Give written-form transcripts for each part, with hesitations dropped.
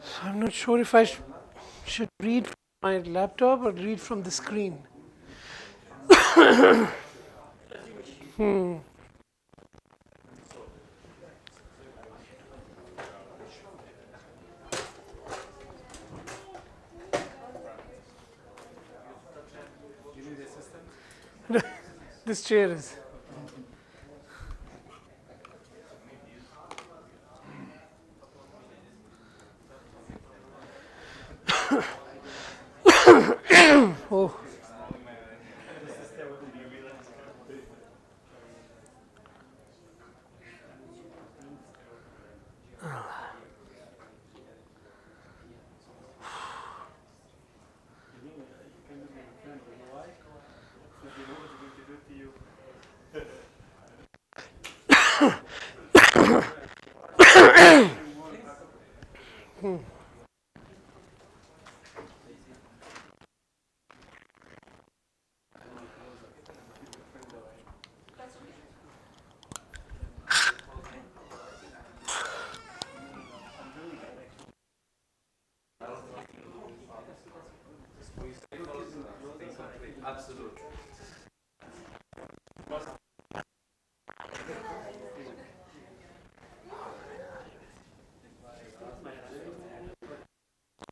So I'm not sure if I should read from my laptop or read from the screen. This chair is. Oh.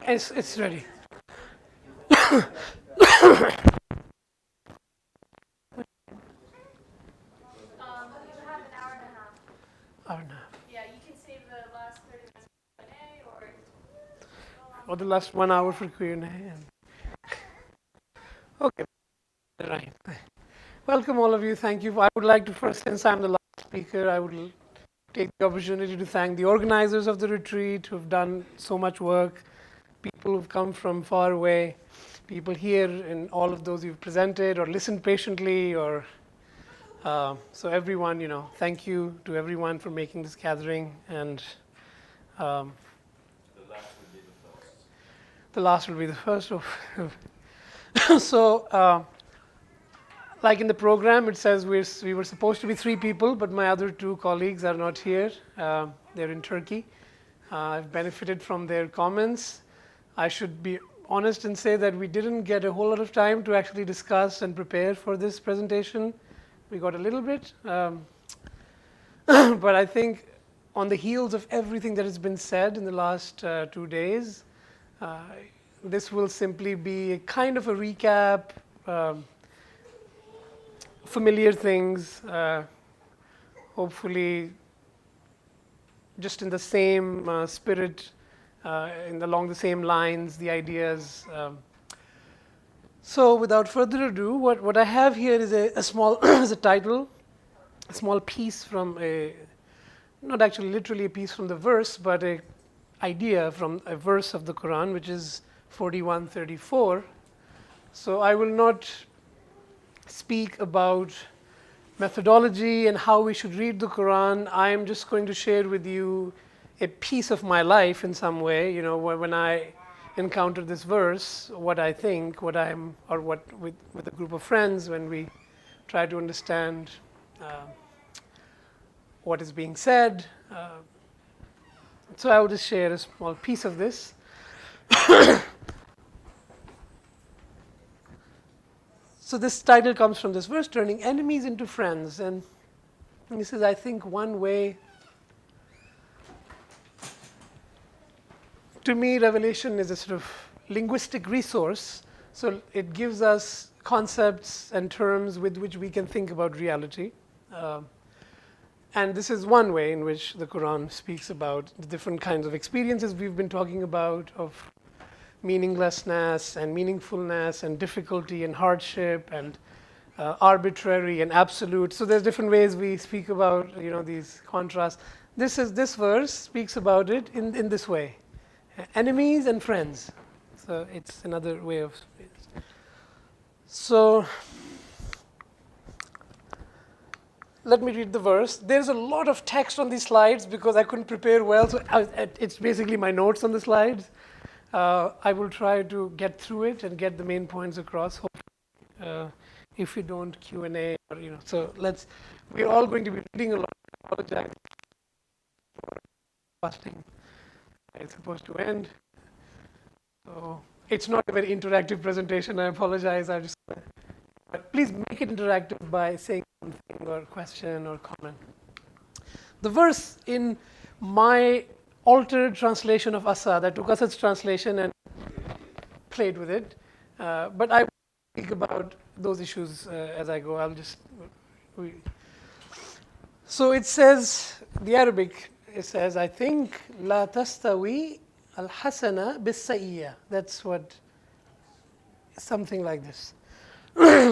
It's ready. Hour and a half. Yeah, you can save the last 30 minutes for Q&A Or the last 1 hour for Q&A. Okay, right. Welcome all of you. Thank you. I would like to first, since I'm the last speaker, I would take the opportunity to thank the organizers of the retreat who have done so much work, people who've come from far away, people here, and all of those who've presented or listened patiently, or so everyone, thank you to everyone for making this gathering, and um, the last will be the first. So, like in the program, it says we were supposed to be 3 people, but my other 2 colleagues are not here. They're in Turkey. I've benefited from their comments. I should be honest and say that we didn't get a whole lot of time to actually discuss and prepare for this presentation. We got a little bit, but I think on the heels of everything that has been said in the last 2 days, this will simply be a kind of a recap, familiar things, hopefully just in the same spirit, along the same lines, the ideas. So without further ado, what I have here is a small is a title, a small piece from not actually literally a piece from the verse, but a idea from a verse of the Quran, which is 41:34. So I will not speak about methodology and how we should read the Quran. I am just going to share with you a piece of my life in some way, when I encounter this verse, what I think, what with a group of friends when we try to understand what is being said. So I will just share a small piece of this. So this title comes from this verse, turning enemies into friends. And this is, I think, one way. To me, Revelation is a sort of linguistic resource. So it gives us concepts and terms with which we can think about reality. And this is one way in which the Quran speaks about the different kinds of experiences we've been talking about, of meaninglessness and meaningfulness and difficulty and hardship and arbitrary and absolute. So there's different ways we speak about these contrasts. This verse speaks about it in this way: enemies and friends. So it's another way of. So let me read the verse. There's a lot of text on these slides because I couldn't prepare well. So it's basically my notes on the slides. I will try to get through it and get the main points across. Hopefully, if we don't Q&A, so we're all going to be reading a lot. I apologize. fasting is supposed to end. So it's not a very interactive presentation. I apologize. But please make it interactive by saying something or question or comment. The verse in my altered translation of Asad, I took Asad's translation and played with it, but I will speak about those issues as I go. So it says, the Arabic, it says, I think, La tastawi al-hasana bis-sayyiya. That's what, something like this.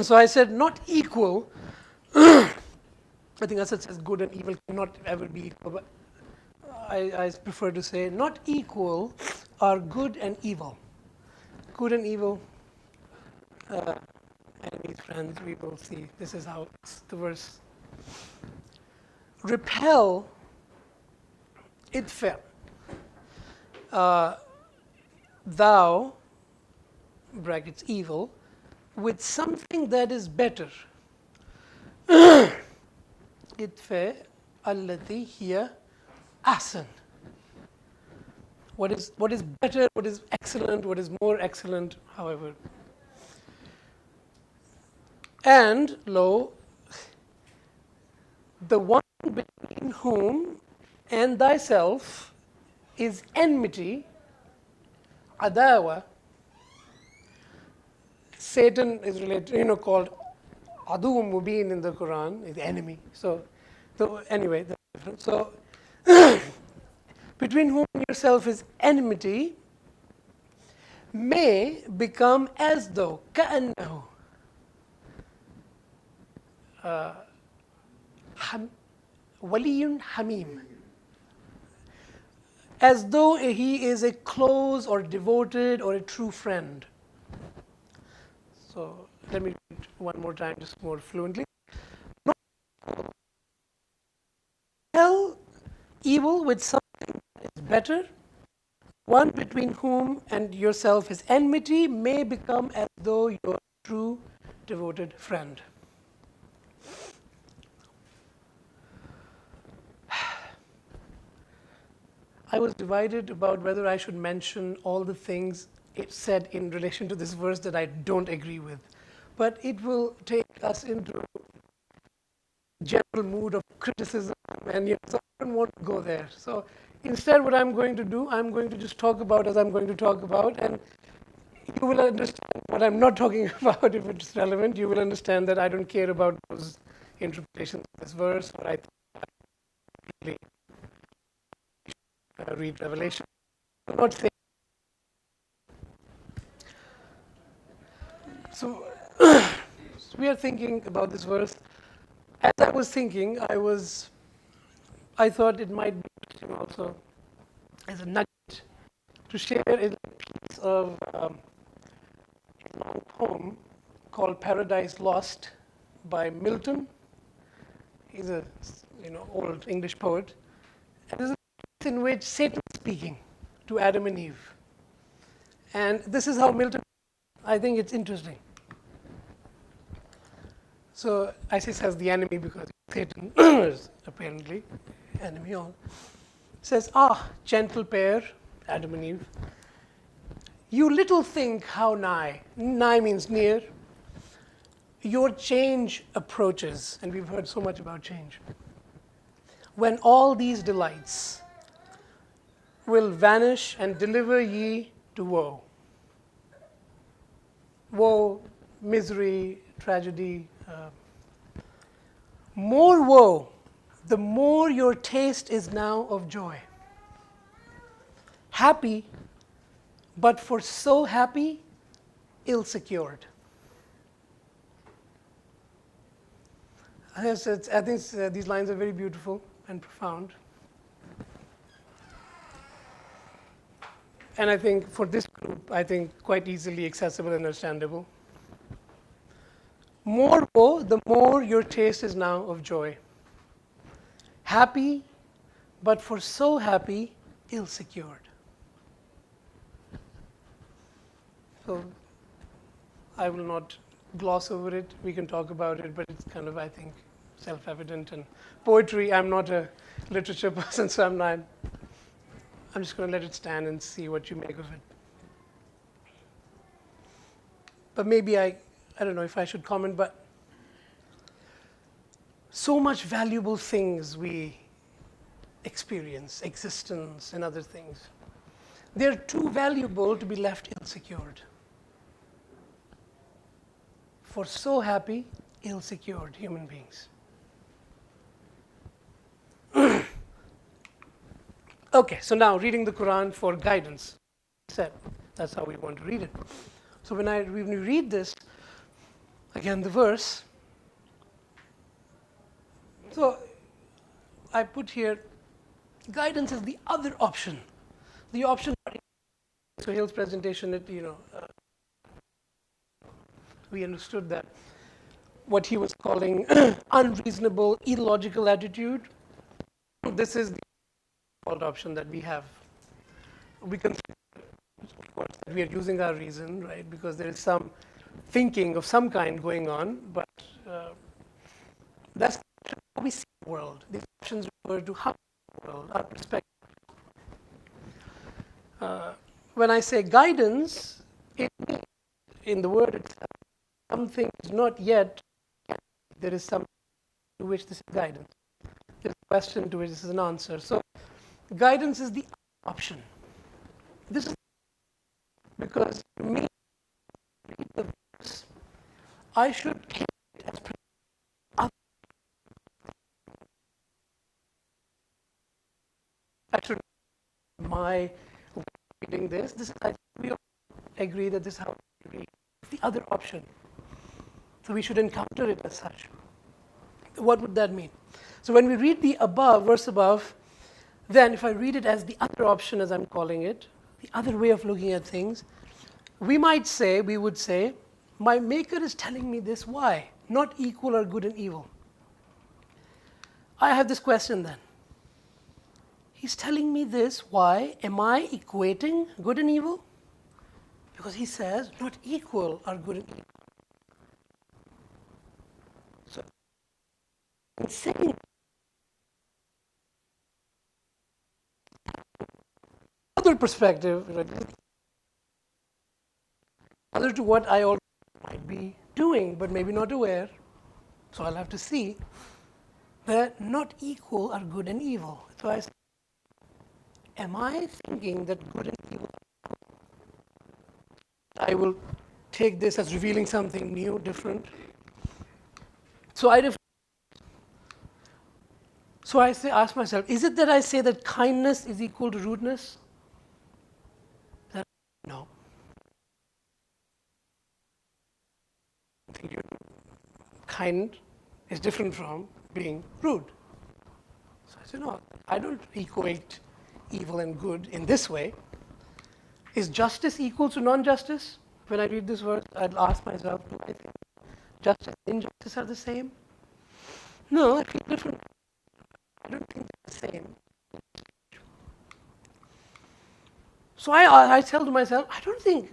So I said, not equal. I think Asad says good and evil cannot ever be equal, but I prefer to say not equal are good and evil. Good and evil, enemies, friends, we will see. This is how the verse. Repel, idfa, thou, brackets evil, with something that is better. Idfa allati hiya ahsan. What is better, what is excellent, what is more excellent, however. And lo, the one between whom and thyself is enmity, adawa. Satan is related, called adu mubin in the Quran, is the enemy. So anyway, that's different. So between whom yourself is enmity, may become as though, كأنه, waliyun hamim, as though he is a close or devoted or a true friend. So let me read one more time, just more fluently. Tell evil with something that is better. One between whom and yourself is enmity may become as though your true devoted friend. I was divided about whether I should mention all the things it said in relation to this verse that I don't agree with. But it will take us into general mood of criticism, and so I don't want to go there. So instead, what I'm going to do, I'm going to just talk about as I'm going to talk about, and you will understand what I'm not talking about if it's relevant. You will understand that I don't care about those interpretations of this verse, or I really read Revelation. I'm not saying. So we are thinking about this verse. As I was thinking, I thought it might be interesting also as a nugget to share a piece of a long poem called Paradise Lost by Milton. He's a old English poet. And this is a piece in which Satan is speaking to Adam and Eve. And this is how Milton, I think it's interesting. So Isis has the enemy because Satan is apparently enemy on. Says, gentle pair, Adam and Eve, you little think how nigh means near, your change approaches, and we've heard so much about change, when all these delights will vanish and deliver ye to woe. Woe, misery, tragedy, more woe, the more your taste is now of joy. Happy, but for so happy, ill-secured. I think these lines are very beautiful and profound. And I think for this group, I think quite easily accessible and understandable. More woe, the more your taste is now of joy. Happy, but for so happy, ill-secured. So I will not gloss over it. We can talk about it, but it's kind of, I think, self-evident. And poetry, I'm not a literature person, so I'm not I'm just going to let it stand and see what you make of it. But maybe I don't know if I should comment, but so much valuable things we experience, existence and other things. They're too valuable to be left ill-secured. For so happy, ill-secured human beings. Okay, so now reading the Quran for guidance. Said that's how we want to read it. So when we read this, again the verse. So I put here, guidance is the other option. The option. So Hill's presentation, we understood that what he was calling unreasonable, illogical attitude. This is the default option that we have. We consider, of course, that we are using our reason, right? Because there is some thinking of some kind going on, but that's how we see the world. These options refer to how we see the world, our perspective. When I say guidance, in the word itself, something is not yet, there is something to which this is guidance. There's a question to which this is an answer. So guidance is the option. This is because to me, the verse, I should take it as I should my reading this. This is, I think we all agree that this is how we read. It's the other option. So we should encounter it as such. What would that mean? So when we read the above, verse above, then if I read it as the other option, as I'm calling it, the other way of looking at things, we would say, my maker is telling me this, why? Not equal or good and evil. I have this question then. He's telling me this, why? Am I equating good and evil? Because he says, not equal are good and evil. So, in saying other perspective, other to what I already might be doing, but maybe not aware, so I'll have to see that not equal are good and evil. So I say, am I thinking that good and evil are equal? I will take this as revealing something new, different. So I ask myself, is it that I say that kindness is equal to rudeness? No. Kind is different from being rude. So I say, no, I don't equate evil and good in this way. Is justice equal to non-justice? When I read this verse, I'd ask myself, do I think justice and injustice are the same? No, I feel different. I don't think they're the same. So I tell to myself, I don't think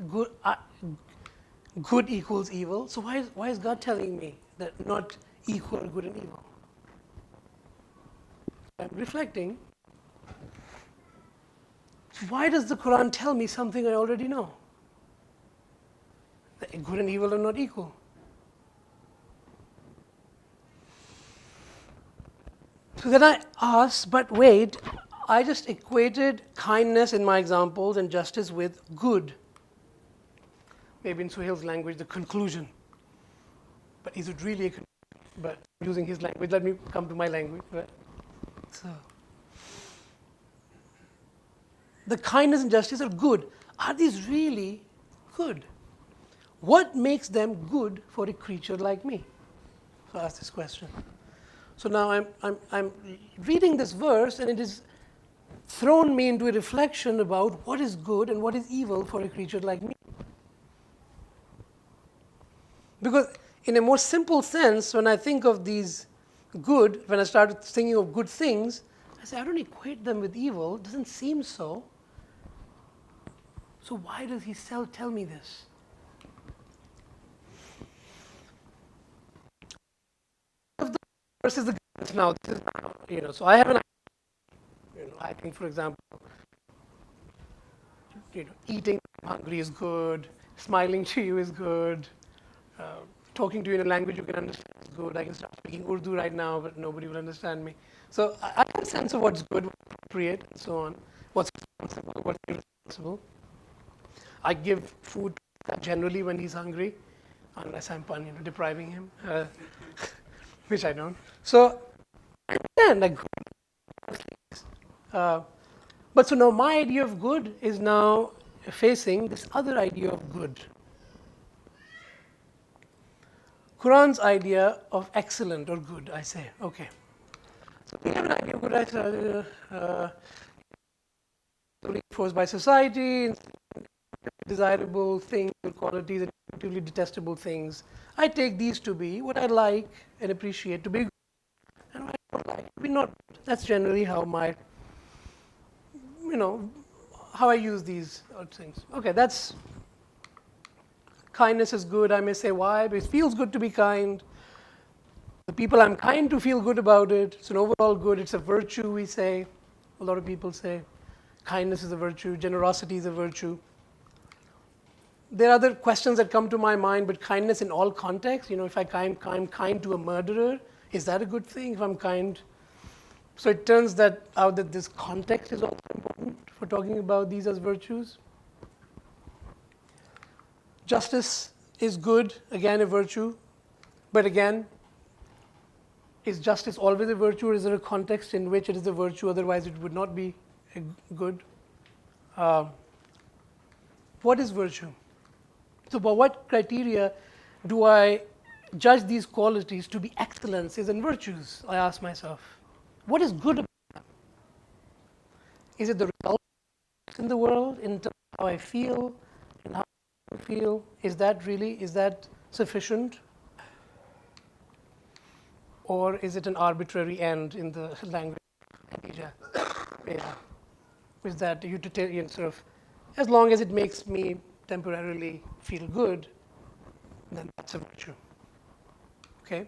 good equals evil. So why is God telling me that not equal good and evil? I'm reflecting. Why does the Quran tell me something I already know? That good and evil are not equal. So then I asked, but wait, I just equated kindness in my examples and justice with good. Maybe in Suhail's language, the conclusion. But is it really a conclusion? But using his language, let me come to my language. Right? So, the kindness and justice are good. Are these really good? What makes them good for a creature like me? So I ask this question. So now I'm reading this verse, and it has thrown me into a reflection about what is good and what is evil for a creature like me. Because in a more simple sense, when I think of these good, when I started thinking of good things, I say, I don't equate them with evil. It doesn't seem so. So why does he tell me this? Of the verses, the now, this is now, so I have an idea. I think, for example, eating hungry is good, smiling to you is good, uh, talking to you in a language you can understand is good. I can start speaking Urdu right now, but nobody will understand me. So I have a sense of what's good, what's appropriate, and so on. What's responsible, what's irresponsible. I give food generally when he's hungry, unless I'm depriving him, which I don't. So I understand like good things. But so now my idea of good is now facing this other idea of good. Quran's idea of excellent or good, I say. Okay. So we have an idea of good, I say, reinforced by society, desirable things or qualities and intuitively detestable things. I take these to be what I like and appreciate to be good, and what I don't like to be not. That's generally how my, how I use these things. Okay, that's kindness is good. I may say why, but it feels good to be kind. The people I'm kind to feel good about it. It's an overall good. It's a virtue, we say. A lot of people say kindness is a virtue, generosity is a virtue. There are other questions that come to my mind, but kindness in all contexts. If I'm kind to a murderer, is that a good thing? If I'm kind, so it turns out that this context is also important for talking about these as virtues. Justice is good, again a virtue, but again, is justice always a virtue, or is there a context in which it is a virtue, otherwise it would not be good? What is virtue? So by what criteria do I judge these qualities to be excellences and virtues? I ask myself. What is good about them? Is it the result in the world, in terms of how I feel, and how I feel? Is that sufficient? Or is it an arbitrary end in the language of Khadija? Yeah. Is that utilitarian sort of, as long as it makes me temporarily feel good, then that's a virtue. Okay?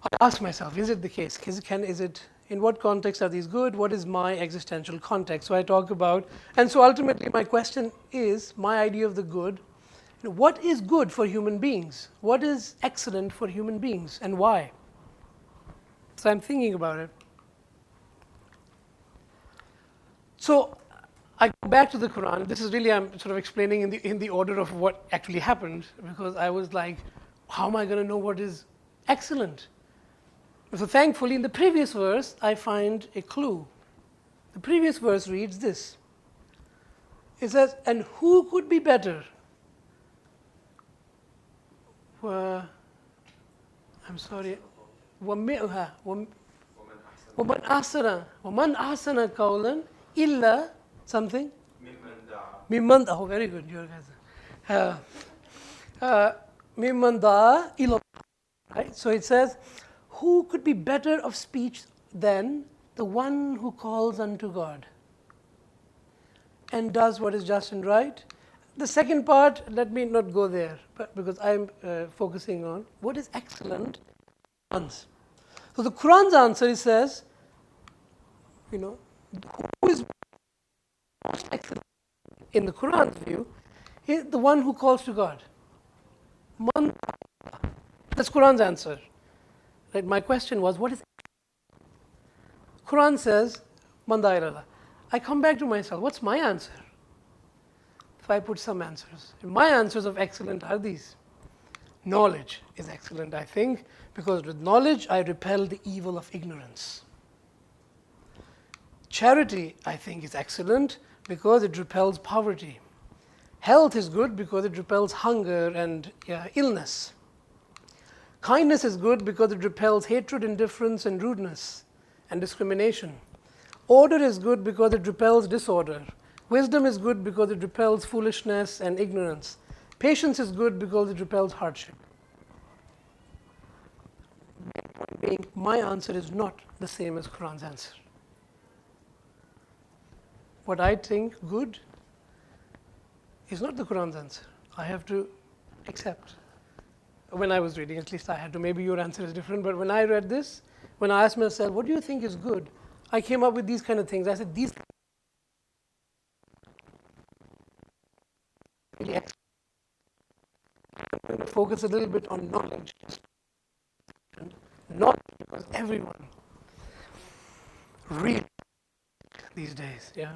I ask myself, is it the case? In what context are these good? What is my existential context? So I talk about, and so ultimately my question is, my idea of the good, what is good for human beings? What is excellent for human beings, and why? So I'm thinking about it. So I go back to the Quran. This is really, I'm sort of explaining in the order of what actually happened, because I was like, how am I going to know what is excellent? So thankfully, in the previous verse, I find a clue. The previous verse reads this. It says, and who could be better? I'm sorry. وَمَنْ أَحْسَنَ قَوْلًا إِلَّا something? مِمَّنْ Oh, very good. You guys. مِمَّنْ دَعَا إِلَى اللَّهِ. Right? So it says, who could be better of speech than the one who calls unto God and does what is just and right? The second part, let me not go there, but because I'm focusing on what is excellent. So the Quran's answer, it says, who is most excellent in the Quran's view is the one who calls to God. That's Quran's answer. Right? My question was, what is Quran says, Mandairala. I come back to myself, what's my answer? If I put some answers. My answers of excellent are these. Knowledge is excellent, I think, because with knowledge I repel the evil of ignorance. Charity, I think, is excellent because it repels poverty. Health is good because it repels hunger and illness. Kindness is good because it repels hatred, indifference, and rudeness and discrimination. Order is good because it repels disorder. Wisdom is good because it repels foolishness and ignorance. Patience is good because it repels hardship. Point being, my answer is not the same as Quran's answer. What I think good is not the Quran's answer. I have to accept. When I was reading, at least I had to. Maybe your answer is different, but when I read this, when I asked myself, what do you think is good? I came up with these kind of things. I said, these really excellent. I'm going to focus a little bit on knowledge. Not because everyone really these days, yeah.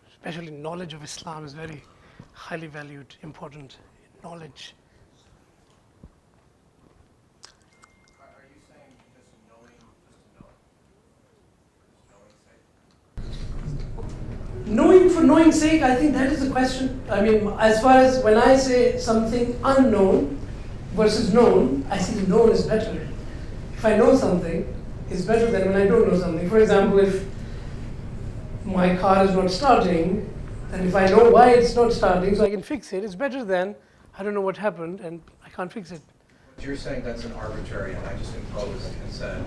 Especially knowledge of Islam is very highly valued, important knowledge. Are you saying just knowing, Knowing for knowing's sake, I think that is the question. I mean, as far as when I say something unknown versus known, I see the known is better. If I know something, it's better than when I don't know something. For example, if my car is not starting, and if I know why it's not starting, so I can fix it, it's better than I don't know what happened and I can't fix it. But you're saying that's an arbitrary, and I just imposed and said,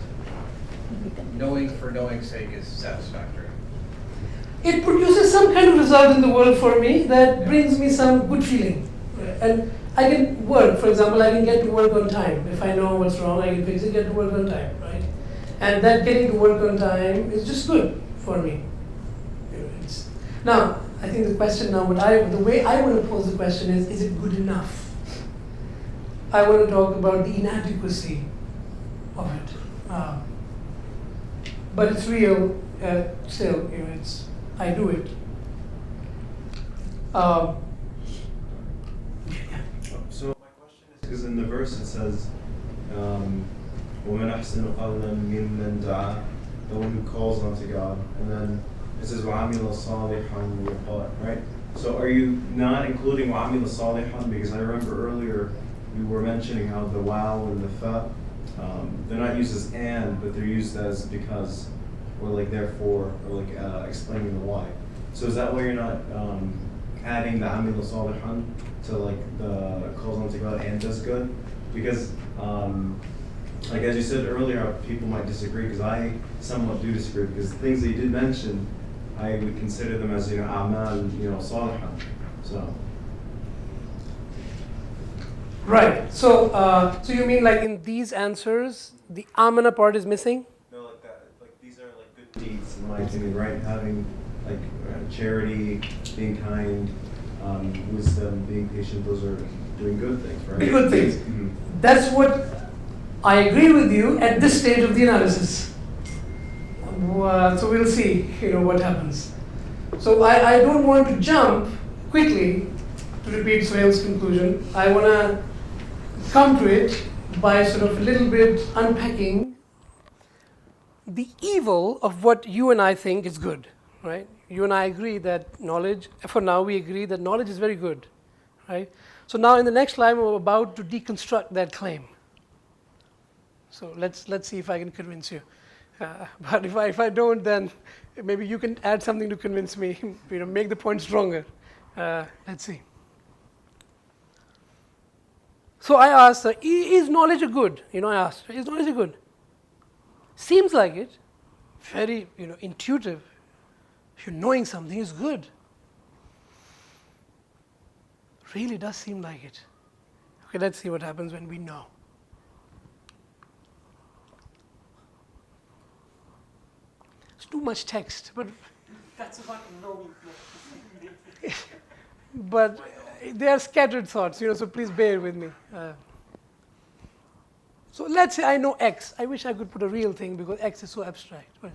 knowing for knowing's sake is satisfactory. It produces some kind of result in the world for me that brings me some good feeling. And I can work, for example, I can get to work on time. If I know what's wrong, I can fix it, get to work on time, right? And that getting to work on time is just good for me. Now, I think the question now, the way I want to pose the question is it good enough? I want to talk about the inadequacy of it. But it's real, still, I do it. So my question is, because in the verse it says, وَمَنْ أَحْسَنُ قَوْلًا مِمَّنْ دَعَا, the one who calls onto God, and then it says وَعَمِلَ صَالِحًا وَقَالَ, right? So are you not including وَعَمِلَ صَالِحًا? Because I remember earlier you were mentioning how the wow and the fa, they're not used as and, but they're used as because, or like therefore, or like explaining the why. So is that why you're not adding the amil salihan to like the calls onto God and does good? Because like as you said earlier, people might disagree, because I somewhat do disagree, because the things that you did mention, I would consider them as amal, salihan. So. Right. So you mean like in these answers, the amana part is missing? No, like that. Like these are like good deeds, in my opinion, right? Having like charity, being kind, wisdom, being patient. Those are doing good things, right? Good things. Mm-hmm. That's what I agree with you at this stage of the analysis. So we'll see, what happens. So I don't want to jump quickly to repeat Sohail's conclusion. I want to come to it by sort of a little bit unpacking the evil of what you and I think is good, right? You and I agree that knowledge, for now we agree that knowledge is very good, right? So now in the next slide, we're about to deconstruct that claim. So let's see if I can convince you. But if I don't, then maybe you can add something to convince me, make the point stronger. Let's see. So I asked, is knowledge a good? I asked, is knowledge a good? Seems like it. Very, intuitive. If you're knowing something is good. Really does seem like it. Okay, let's see what happens when we know. It's too much text, but That's what knowing. but they are scattered thoughts, so please bear with me. So let's say I know X. I wish I could put a real thing because X is so abstract. But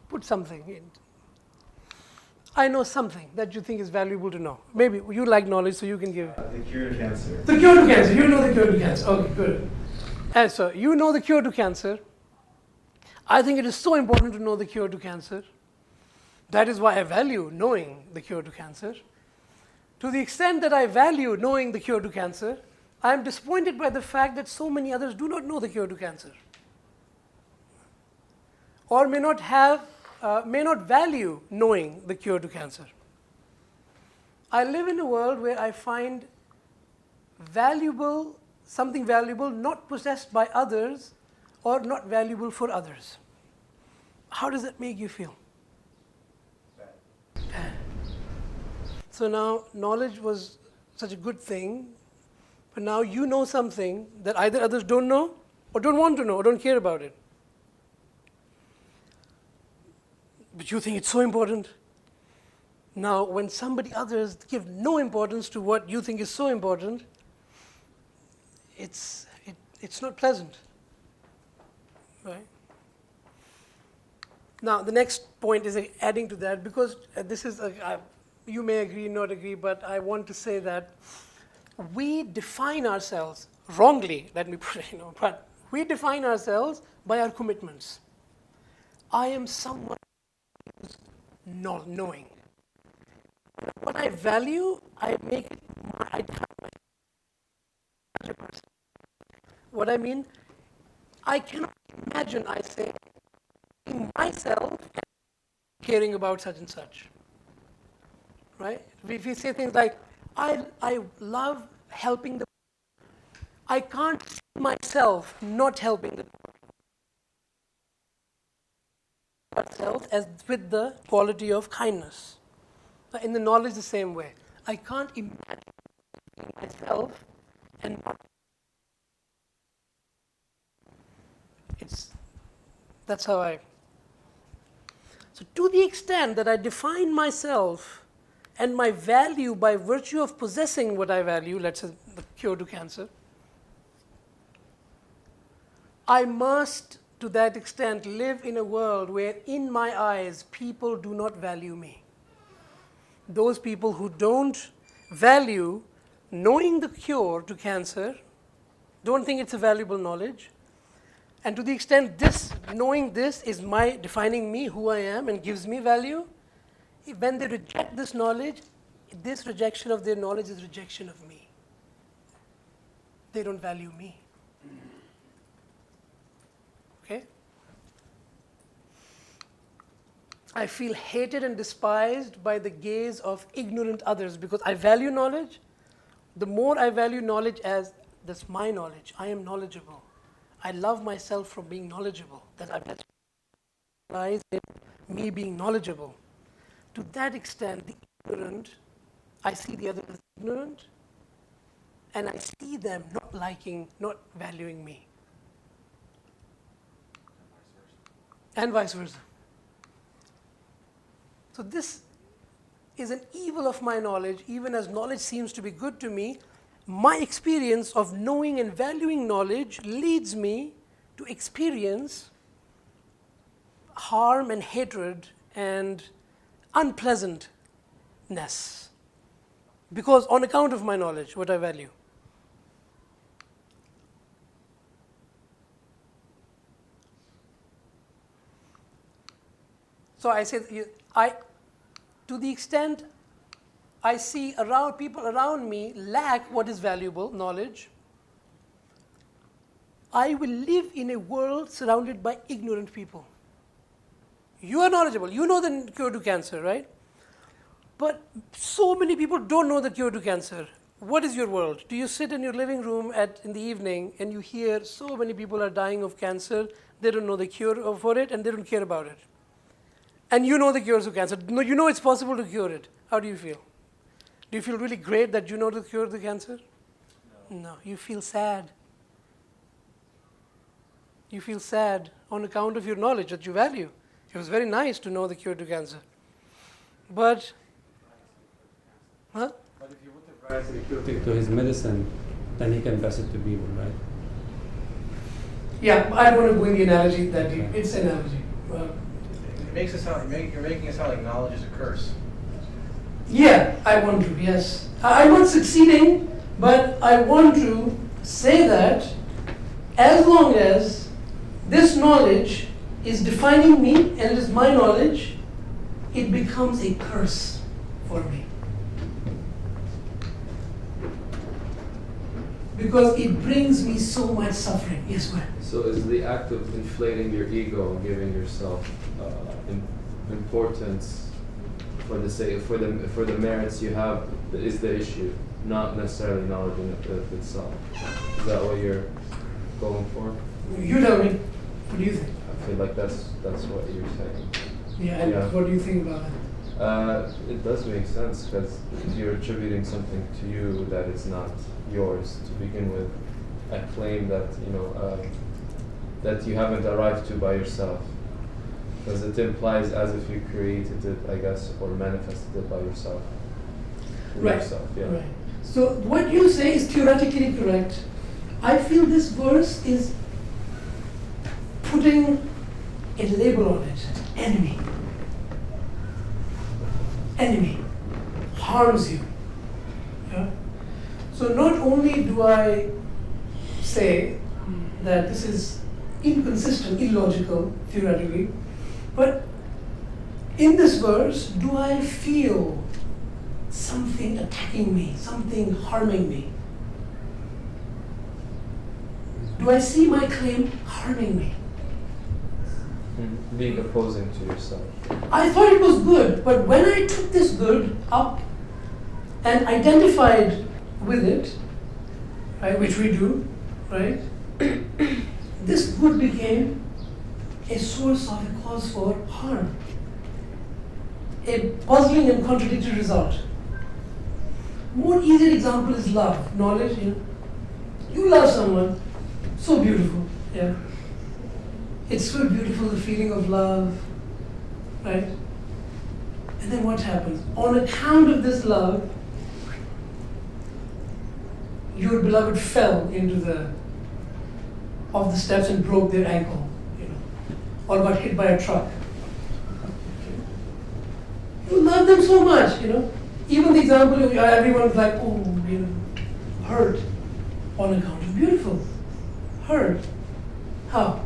put something in. I know something that you think is valuable to know. Maybe you like knowledge, so you can give. The cure to cancer. The cure to cancer. You know the cure to cancer. Okay, good. And so you know the cure to cancer. I think it is so important to know the cure to cancer. That is why I value knowing the cure to cancer. To the extent that I value knowing the cure to cancer, I am disappointed by the fact that so many others do not know the cure to cancer, or may not value knowing the cure to cancer. I live in a world where I find something valuable not possessed by others or not valuable for others. How does that make you feel? Bad. So now knowledge was such a good thing, but now you know something that either others don't know or don't want to know or don't care about it. But you think it's so important. Now, when somebody others give no importance to what you think is so important, it's not pleasant, right? Now, the next point is adding to that, because this is, you may agree, not agree, but I want to say that we define ourselves wrongly, let me put it, but we define ourselves by our commitments. I am someone who's not knowing. What I value, I make it I define myself as a person. What I mean, I cannot imagine, I say, myself caring about such and such, right? If we say things like, I love helping the poor, I can't see myself not helping the poor. Myself as with the quality of kindness. In the knowledge, the same way. I can't imagine myself and not. That's how I. So to the extent that I define myself and my value by virtue of possessing what I value, let's say the cure to cancer, I must, to that extent, live in a world where, in my eyes, people do not value me. Those people who don't value knowing the cure to cancer, don't think it's a valuable knowledge, and to the extent knowing this is my defining me, who I am, and gives me value, when they reject this knowledge, this rejection of their knowledge is rejection of me. They don't value me. Okay? I feel hated and despised by the gaze of ignorant others because I value knowledge. The more I value knowledge as that's my knowledge, I am knowledgeable. I love myself from being knowledgeable. That lies in me being knowledgeable. To that extent, the ignorant, I see the other as ignorant, and I see them not liking, not valuing me. And vice versa. So this is an evil of my knowledge, even as knowledge seems to be good to me. My experience of knowing and valuing knowledge leads me to experience harm and hatred and unpleasantness, because on account of my knowledge, what I value. So I say, to the extent I see people around me lack what is valuable, knowledge, I will live in a world surrounded by ignorant people. You are knowledgeable. You know the cure to cancer, right? But so many people don't know the cure to cancer. What is your world? Do you sit in your living room in the evening and you hear so many people are dying of cancer, they don't know the cure for it and they don't care about it? And you know the cures of cancer. No, you know it's possible to cure it. How do you feel? Do you feel really great that you know the cure of the cancer? No, you feel sad. You feel sad on account of your knowledge that you value. It was very nice to know the cure to cancer. But, But if you put the price therapeutic to his medicine, then he can pass it to people, right? yeah, I don't want to go in the analogy that deep. It's an analogy. It makes it sound, you're making it sound like knowledge is a curse. Yeah, I want to, yes. I'm not succeeding, but I want to say that as long as this knowledge is defining me and it is my knowledge, it becomes a curse for me. Because it brings me so much suffering. Yes, go ahead. So is the act of inflating your ego and giving yourself importance for the sake, for the merits you have is the issue, not necessarily knowledge in itself? Is that what you're going for? You tell me. What do you think? I feel like that's what you're saying. Yeah, and Yeah. what do you think about it? It does make sense because you're attributing something to you that is not yours to begin with, a claim that that you haven't arrived to by yourself. Because it implies as if you created it, I guess, or manifested it by yourself. Through Right. Yourself, yeah. Right. So what you say is theoretically correct. I feel this verse is putting a label on it. Enemy. Enemy. Harms you. Yeah? So not only do I say that this is inconsistent, illogical, theoretically, but in this verse, do I feel something attacking me, something harming me? Do I see my claim harming me? Being opposing to yourself. I thought it was good, but when I took this good up and identified with it, right, which we do, right, this good became a source of a cause for harm, a puzzling and contradictory result. More easy example is love, knowledge. You love someone, so beautiful, yeah. It's so beautiful, the feeling of love, right? And then what happens? On account of this love, your beloved fell into off the steps and broke their ankle, or got hit by a truck. You love them so much, Even the example of everyone's like, oh, hurt on account of beautiful. Hurt. How?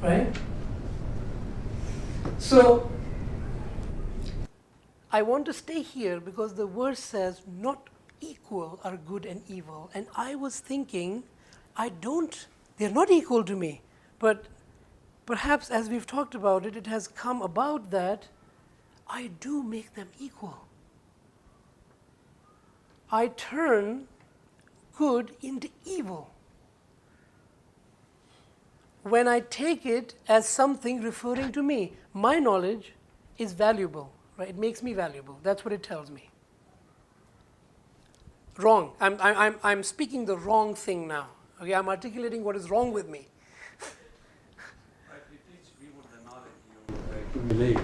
Right? So, I want to stay here because the verse says not equal are good and evil. And I was thinking, they're not equal to me. But perhaps as we've talked about it, it has come about that I do make them equal. I turn good into evil when I take it as something referring to me. My knowledge is valuable, right? It makes me valuable. That's what it tells me. Wrong. I'm speaking the wrong thing now. Okay, I'm articulating what is wrong with me. If you teach people the knowledge, you accumulate.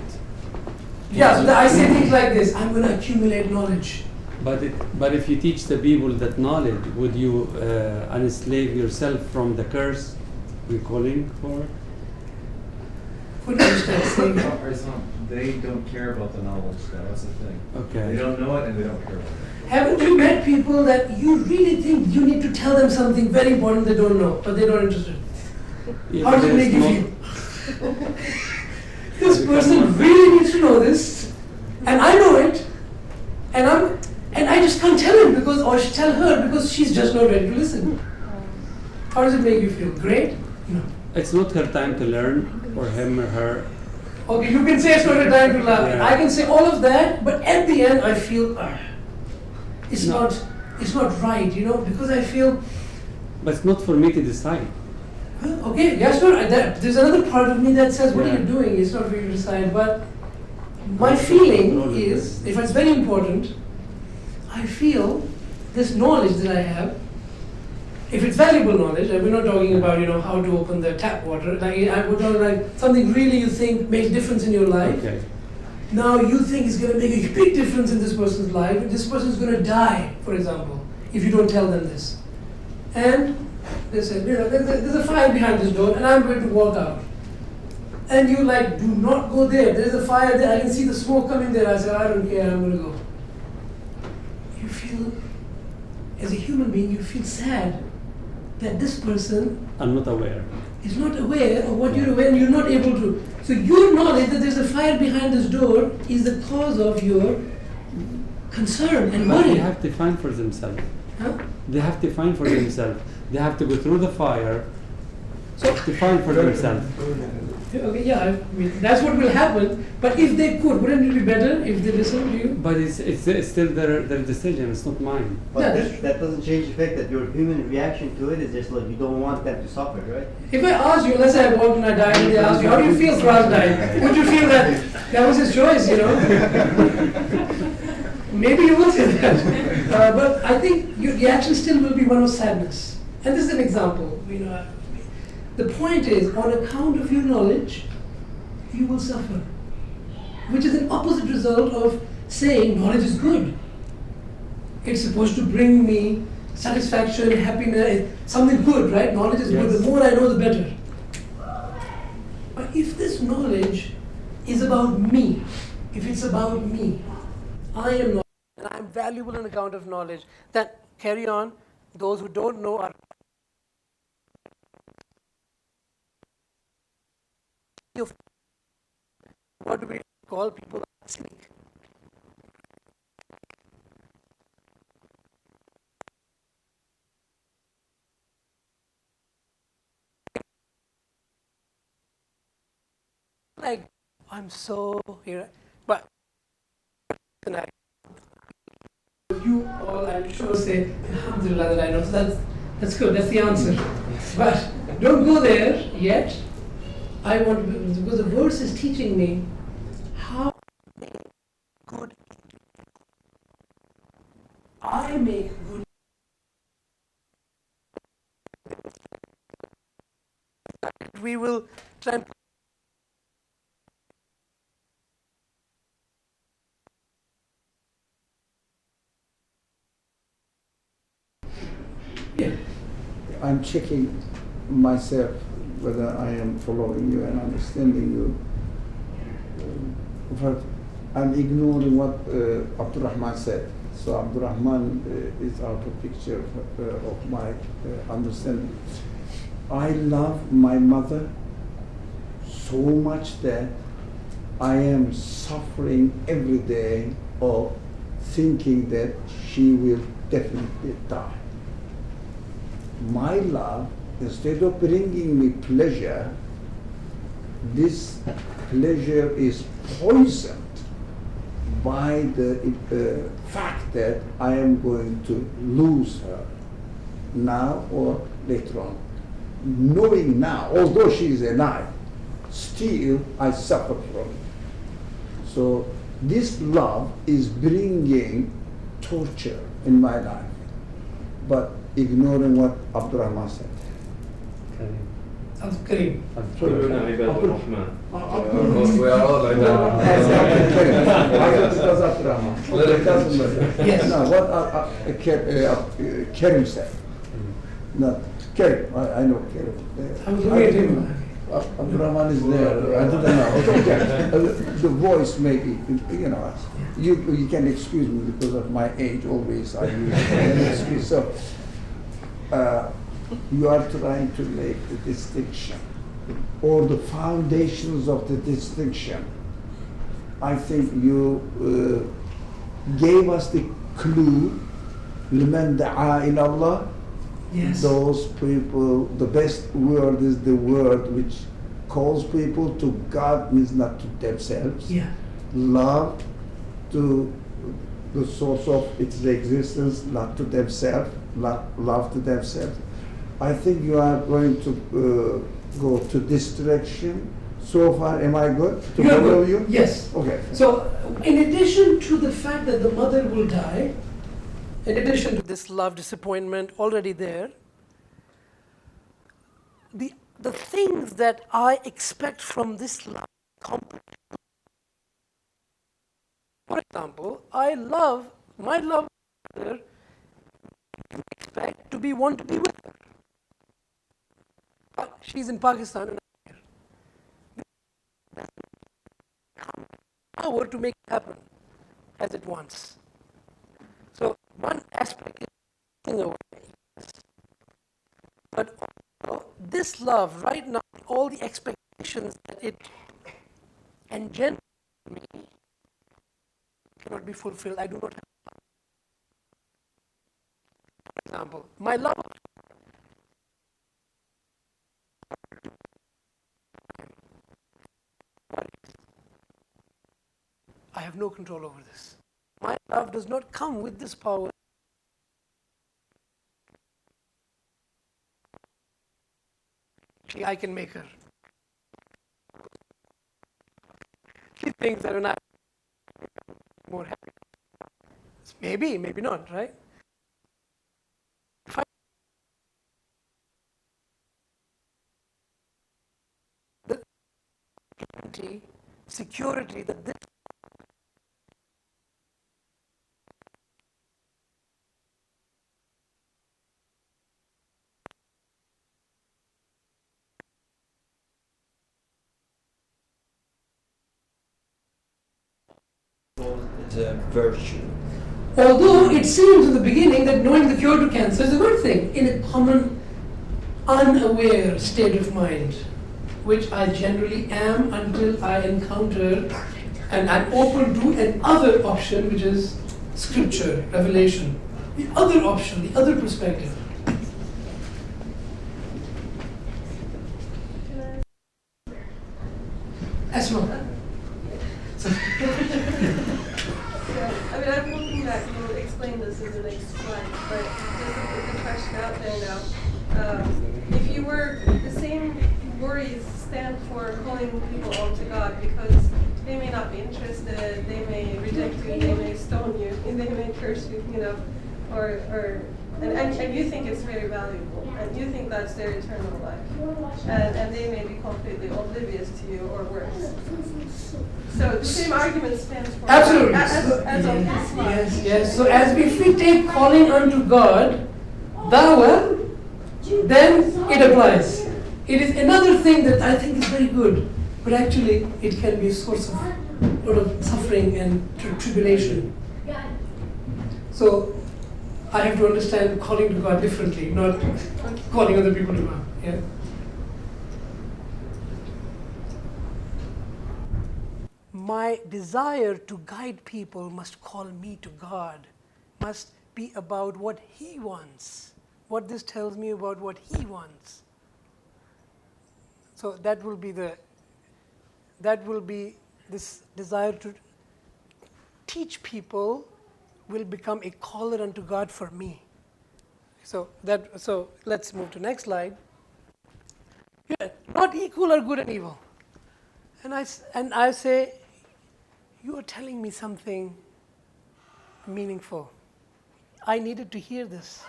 Yeah, so I say things like this. I'm going to accumulate knowledge. But if you teach the people that knowledge, would you enslave yourself from the curse we're calling for? What do you understand saying? They don't care about the knowledge, though. That's the thing. Okay. They don't know it and they don't care about it. Haven't you met people that you really think you need to tell them something very important they don't know, but they're not interested? Yeah, How does it there's make you no- feel? This person really needs to know this, and I know it, and I just can't tell him because, or tell her because she's just not ready to listen. How does it make you feel? Great? No. It's not her time to learn, or him or her. Okay, you can say it's not a time to laugh. Yeah. I can say all of that, but at the end I feel it's No. not right, because I feel. But it's not for me to decide. Okay, yes, sure. There's another part of me that says, what are Yeah. you doing? It's not for you to decide. But my feeling is, if it's very important, I feel this knowledge that I have, if it's valuable knowledge, and we're not talking about, how to open the tap water, we're talking like something really you think makes difference in your life. Okay. Now you think it's going to make a big difference in this person's life, and this person's going to die, for example, if you don't tell them this. And they said, there's a fire behind this door, and I'm going to walk out. And you do not go there. There's a fire there. I can see the smoke coming there. I said, I don't care. I'm going to go. You feel, as a human being, you feel sad that this person I'm not aware. is not aware of what you're aware, and you're not able to. So your knowledge that there's a fire behind this door is the cause of your concern and But they worry. have to find for themselves. Huh? They have to find for themselves. They have to go through the fire to find for themselves. Okay, yeah, I mean, that's what will happen. But if they could, wouldn't it be better if they listen to you? But it's still their decision. It's not mine. But Yeah, that doesn't change the fact that your human reaction to it is just like you don't want them to suffer, right? If I asked you, let's say I walked and I died, and they asked you, how do you feel Firas died? Would you feel that was his choice, Maybe you will say that. But I think your reaction still will be one of sadness. And this is an example, The point is, on account of your knowledge, you will suffer. Which is an opposite result of saying knowledge is good. It's supposed to bring me satisfaction, happiness, something good, right? Knowledge is good. Yes. The more I know, the better. But if this knowledge is about me, if it's about me, I am knowledge, and I am valuable on account of knowledge, then carry on. Those who don't know are what do we call people cynic. Like, I'm so here, but tonight, you all, I'm sure, say, Alhamdulillah, that I know. So that's good, that's the answer. But don't go there yet. I want to, because the verse is teaching me how good I make good. We will try and I'm checking myself whether I am following you and understanding you. But I'm ignoring what Abdurrahman said. So Abdurrahman is out of picture of my understanding. I love my mother so much that I am suffering every day of thinking that she will definitely die. My love, instead of bringing me pleasure, this pleasure is poisoned by the fact that I am going to lose her now or later on. Knowing now, although she is alive, still I suffer from it. So this love is bringing torture in my life, but ignoring what Abdurrahman said. Kareem. كلنا عباد الرحمن. We are all like Because Abdurrahman. It doesn't matter. Yes. No, what Karim said. No, Karim, I know Karim. I was looking at him. Abdurrahman is there. I don't know. Okay. The voice maybe, you can excuse me because of my age. Always I use an excuse. So you are trying to make the distinction or the foundations of the distinction. I think you gave us the clue. لمن دعا إلى الله. Yes. Those people, the best word is the word which calls people to God, means not to themselves. Yeah. Love to the source of its existence, not to themselves, love to themselves. I think you are going to go to this direction. So far, am I good to You are follow good. you? Yes. Okay. So, in addition to the fact that the mother will die, in addition to this love disappointment already there, the things that I expect from this love, for example, my love for her, expect to want to be with her. But she's in Pakistan and I'm here. Power to make it happen as it wants. So one aspect is taking away. But also, this love right now, all the expectations that it engenders in me cannot be fulfilled. I do not have. For example, my love. I have no control over this. My love does not come with this power. I can make her. She thinks that when I'm more happy. Maybe, maybe not, right? If the security that this is a virtue. Although it seems in the beginning that knowing the cure to cancer is a good thing, in a common, unaware state of mind, which I generally am until I encounter and I'm open to another option, which is scripture, revelation. The other option, the other perspective. Asma. So, I mean, I'm looking that you'll explain this in the next slide, but just to put the question out there now. If you were, the same worries stand for calling people on to God because they may not be interested, they may reject you, they may stone you, and they may curse you, you know, and you think it's very valuable, and you think that's their eternal life, and they may be completely oblivious to you or worse. So the same argument stands for absolutely. as of this slide. Yes, yes. So as if we take calling unto God, thou, then it applies. It is another thing that I think is very good, but actually it can be a source of a lot of suffering and tribulation. So I have to understand calling to God differently, not calling other people to God. Yeah. My desire to guide people must call me to God, must be about what He wants, what this tells me about what He wants. So that will be this desire to teach people will become a caller unto God for me. So let's move to next slide. Yeah, not equal are good and evil. And I say, you are telling me something meaningful. I needed to hear this.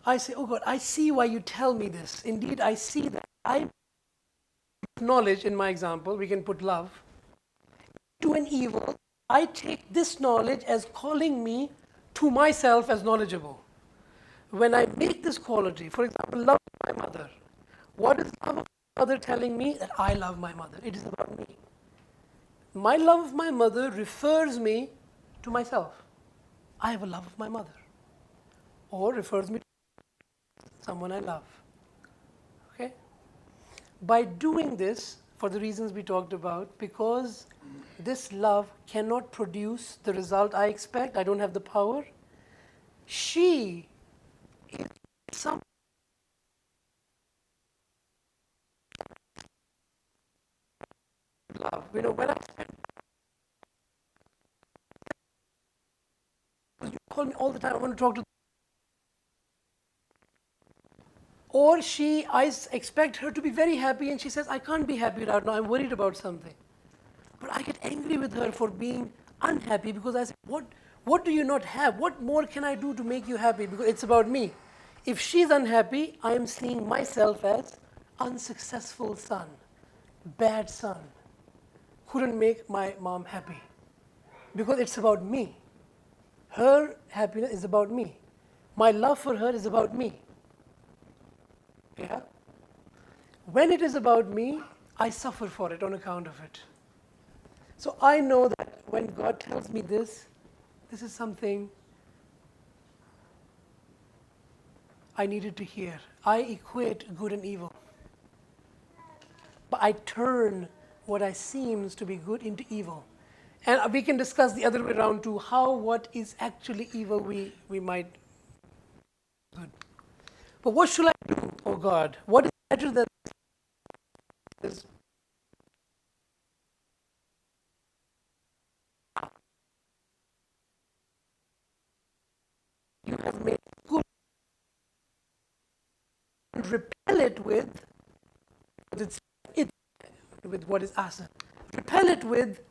I say, oh God, I see why you tell me this. Indeed, I see that. I knowledge in my example, we can put love, to an evil. I take this knowledge as calling me to myself as knowledgeable. When I make this quality, for example, love my mother, what is love of my mother telling me? That I love my mother. It is about me. My love of my mother refers me to myself. I have a love of my mother. Or refers me to someone I love. Okay? By doing this, for the reasons we talked about, because this love cannot produce the result I expect, I don't have the power, she is some love. You know, when I spend, you call me all the time, I want to talk to. Or I expect her to be very happy and she says, I can't be happy right now, I'm worried about something. But I get angry with her for being unhappy because I say, what do you not have? What more can I do to make you happy? Because it's about me. If she's unhappy, I am seeing myself as unsuccessful son, bad son, couldn't make my mom happy. Because it's about me. Her happiness is about me. My love for her is about me. Yeah? When it is about me, I suffer for it on account of it. So I know that when God tells me this is something I needed to hear. I equate good and evil. But I turn what I seems to be good into evil. And we can discuss the other way around too, how what is actually evil we might good. But what should I do, oh God? What is better than this? You have made good and repel it with what is asa. Repel it with,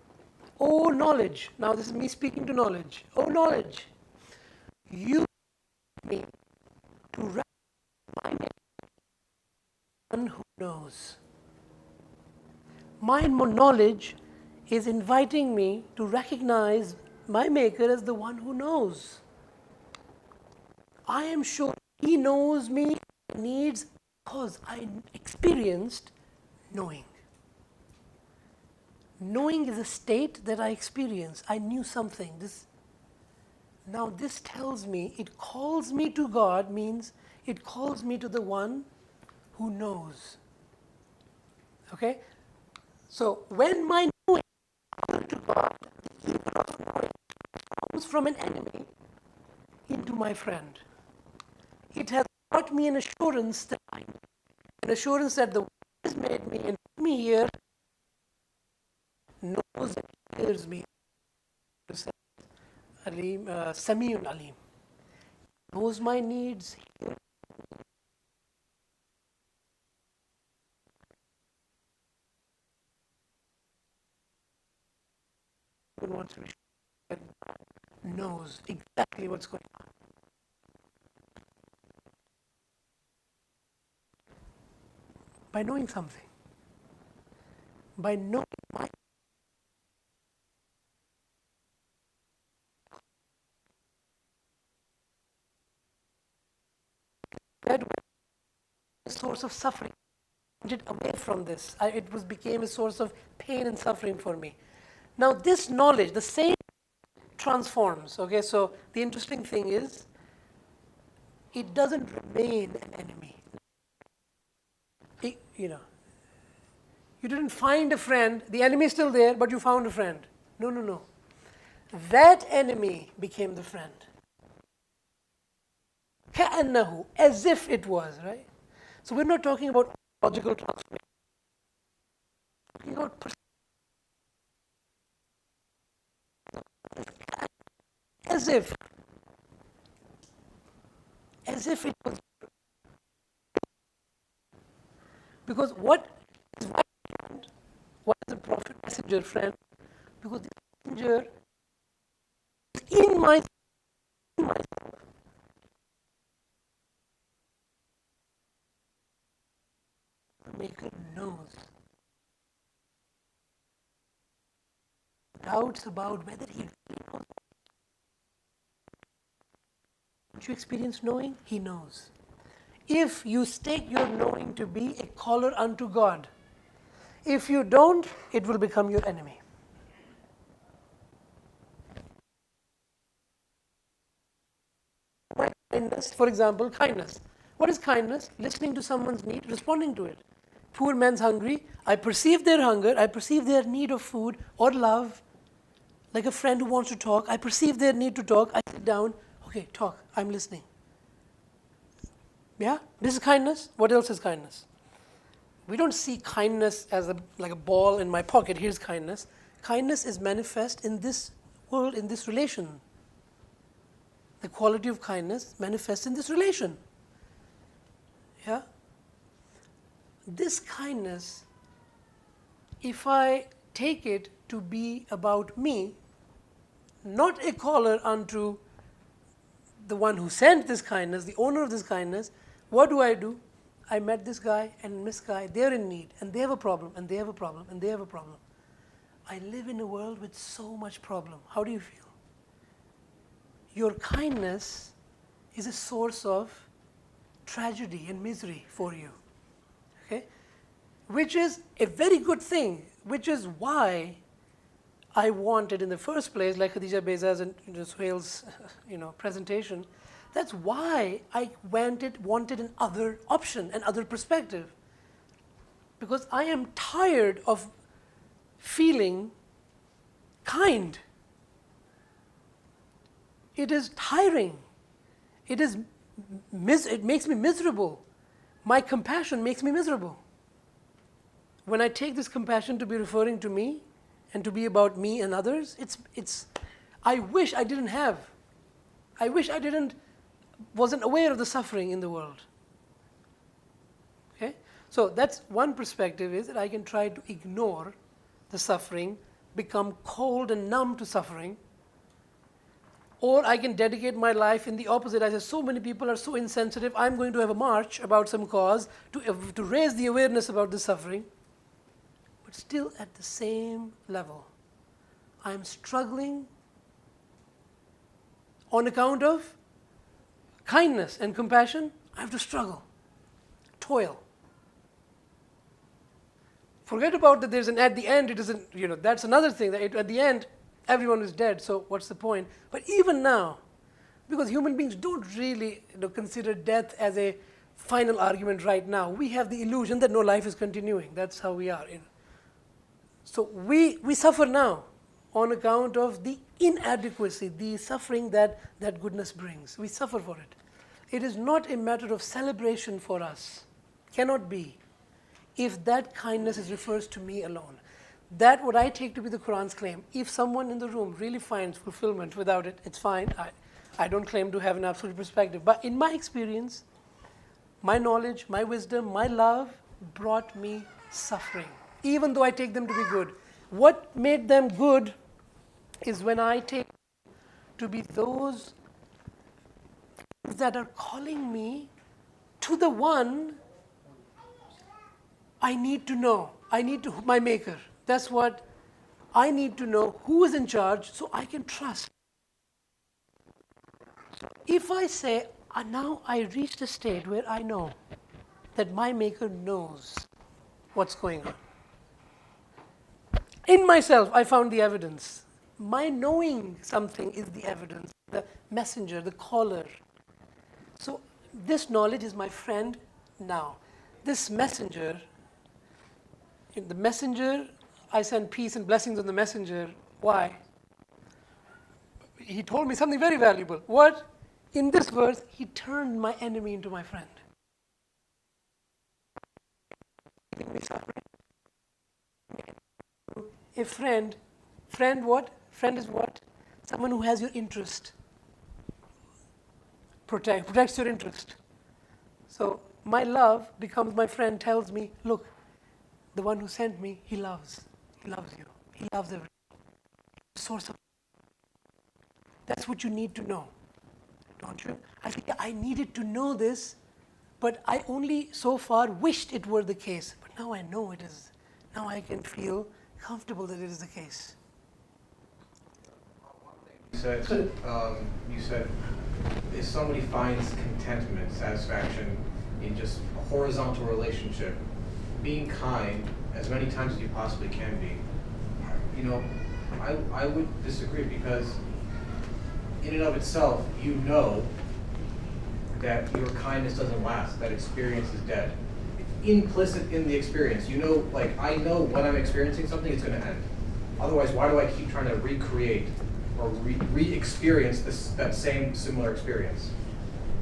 oh knowledge. Now this is me speaking to knowledge. Oh knowledge, you me to write my name, one who knows. My knowledge is inviting me to recognize my Maker as the one who knows. I am sure He knows me needs because I experienced knowing. Knowing is a state that I experience. I knew something. Now this tells me, it calls me to God, means it calls me to the one who knows. Okay? So when my knowing to God, the evil of knowing comes from an enemy into my friend. It has brought me an assurance that the one who has made me and put me here knows and hears me. Alim, Samiun Alim. Knows my needs. Wants to be knows exactly what's going on. By knowing something. By knowing my that was a source of suffering. Away from this. Became a source of pain and suffering for me. Now this knowledge, the same transforms. Okay, so the interesting thing is, it doesn't remain an enemy. You didn't find a friend, the enemy is still there, but you found a friend. No. That enemy became the friend. كأنه, as if it was, right? So we're not talking about logical transformation. We're talking about as if it was. Because what is my friend? What is the prophet messenger friend? Because the messenger is in myself. The Maker knows. Doubts about whether He really knows. Don't you experience knowing? He knows. If you stake your knowing to be a caller unto God, if you don't, it will become your enemy. Kindness, for example, kindness. What is kindness? Listening to someone's need, responding to it. Poor man's hungry. I perceive their hunger. I perceive their need of food or love. Like a friend who wants to talk. I perceive their need to talk. I sit down. Okay, talk. I'm listening. Yeah? This is kindness. What else is kindness? We don't see kindness as like a ball in my pocket. Here's kindness. Kindness is manifest in this world, in this relation. The quality of kindness manifests in this relation. Yeah? This kindness, if I take it to be about me, not a caller unto the one who sent this kindness, the owner of this kindness, what do? I met this guy and this guy, they're in need, and they have a problem, and they have a problem, and they have a problem. I live in a world with so much problem. How do you feel? Your kindness is a source of tragedy and misery for you. Okay? Which is a very good thing, which is why I wanted in the first place, like Khadija Beza's and Suhail's presentation, that's why I wanted an other option, an other perspective. Because I am tired of feeling kind. It is tiring. It makes me miserable. My compassion makes me miserable. When I take this compassion to be referring to me and to be about me and others, I wish I didn't have. I wish I wasn't aware of the suffering in the world. Okay? So that's one perspective, is that I can try to ignore the suffering, become cold and numb to suffering, Or I can dedicate my life in the opposite. I say, so many people are so insensitive, I'm going to have a march about some cause to raise the awareness about the suffering. But still at the same level, I'm struggling on account of kindness and compassion. I have to struggle, toil. Forget about that there's an at the end, it isn't, that's another thing. That at the end, everyone is dead, so what's the point? But even now, because human beings don't really consider death as a final argument right now, we have the illusion that no, life is continuing. That's how we are. So we suffer now on account of the inadequacy, the suffering that goodness brings. We suffer for it. It is not a matter of celebration for us. Cannot be. If that kindness refers to me alone. That what I take to be the Quran's claim. If someone in the room really finds fulfillment without it, it's fine. I don't claim to have an absolute perspective. But in my experience, my knowledge, my wisdom, my love brought me suffering. Even though I take them to be good. What made them good is when I take to be those that are calling me to the one I need to know. I need to, my maker. That's what I need to know, who is in charge, so I can trust. If I say, now I reached a state where I know that my maker knows what's going on. In myself, I found the evidence. My knowing something is the evidence, the messenger, the caller. So this knowledge is my friend now. This messenger, the messenger, I send peace and blessings on the messenger. Why? He told me something very valuable. What? In this verse, he turned my enemy into my friend. A friend what? Friend is what? Someone who has your interest. Protects your interest. So my love becomes my friend, tells me, look, the one who sent me, he loves you. He loves everything. Source of. That's what you need to know, don't you? I think I needed to know this, but I only so far wished it were the case. But now I know it is. Now I can feel comfortable that it is the case. You said if somebody finds contentment, satisfaction in just a horizontal relationship, being kind as many times as you possibly can be, I would disagree, because in and of itself, you know that your kindness doesn't last, that experience is dead. Implicit in the experience, I know when I'm experiencing something, it's going to end. Otherwise, why do I keep trying to recreate or re-experience that same similar experience?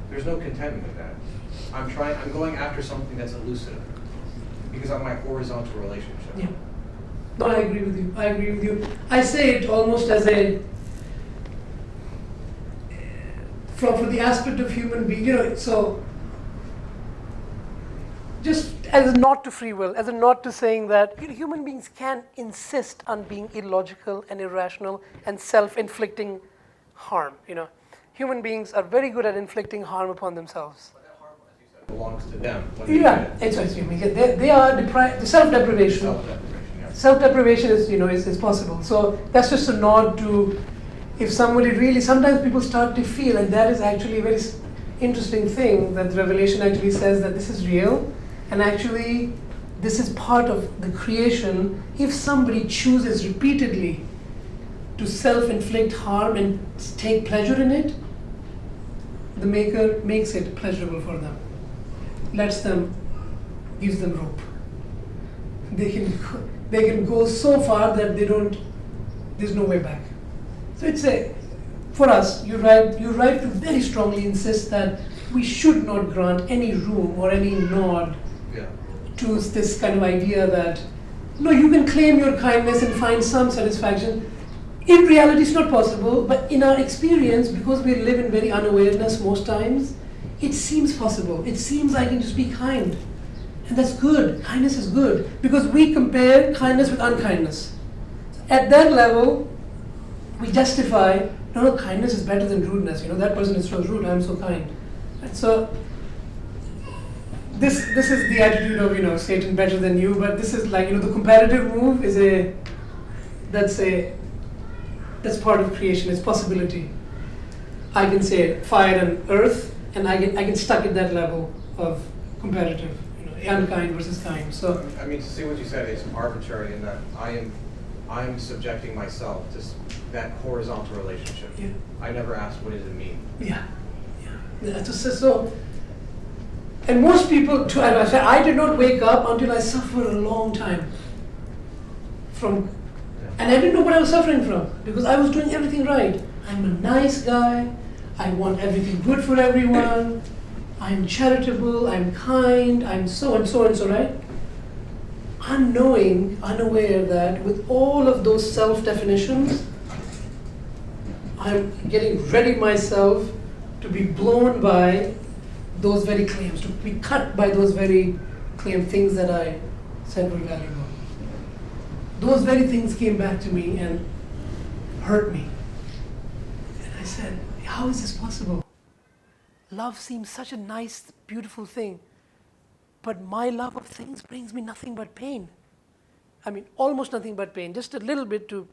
There's no contentment in that. I'm going after something that's elusive because of my horizontal relationship. Yeah. No, I agree with you. I say it almost as from the aspect of human being, so just as a nod to free will, as a nod to saying that human beings can insist on being illogical and irrational and self-inflicting harm. Human beings are very good at inflicting harm upon themselves. But that harm, as you said, belongs to them. They are deprived. The self-deprivation. Self-deprivation is possible. So that's just a nod to, if somebody really, sometimes people start to feel, and that is actually a very interesting thing, that Revelation actually says that this is real, and actually this is part of the creation. If somebody chooses repeatedly to self-inflict harm and take pleasure in it, the Maker makes it pleasurable for them. Gives them rope. They can go so far that there's no way back. So for us, you're right to very strongly insist that we should not grant any room or any nod to this kind of idea that, no, you can claim your kindness and find some satisfaction. In reality, it's not possible, but in our experience, because we live in very unawareness most times, it seems possible. It seems I can just be kind. And that's good. Kindness is good. Because we compare kindness with unkindness. At that level, we justify, no, kindness is better than rudeness. That person is so rude, I'm so kind. And so this is the attitude of Satan better than you, but this is like the comparative move is that's part of creation. It's possibility. I can say fire and earth, and I can stuck at that level of comparative, unkind versus kind. So I mean, to see what you said is arbitrary in that I'm subjecting myself to that horizontal relationship. Yeah. I never asked what does it mean. Yeah. So, and most people, I did not wake up until I suffered a long time from, and I didn't know what I was suffering from because I was doing everything right. I'm a nice guy. I want everything good for everyone. I'm charitable. I'm kind. I'm so and so and so, right? Unaware that with all of those self-definitions, I'm getting ready myself to be blown by those very claims, to be cut by those very things that I said were valuable. Those very things came back to me and hurt me. And I said, how is this possible? Love seems such a nice, beautiful thing, but my love of things brings me nothing but pain. I mean, almost nothing but pain, just a little bit to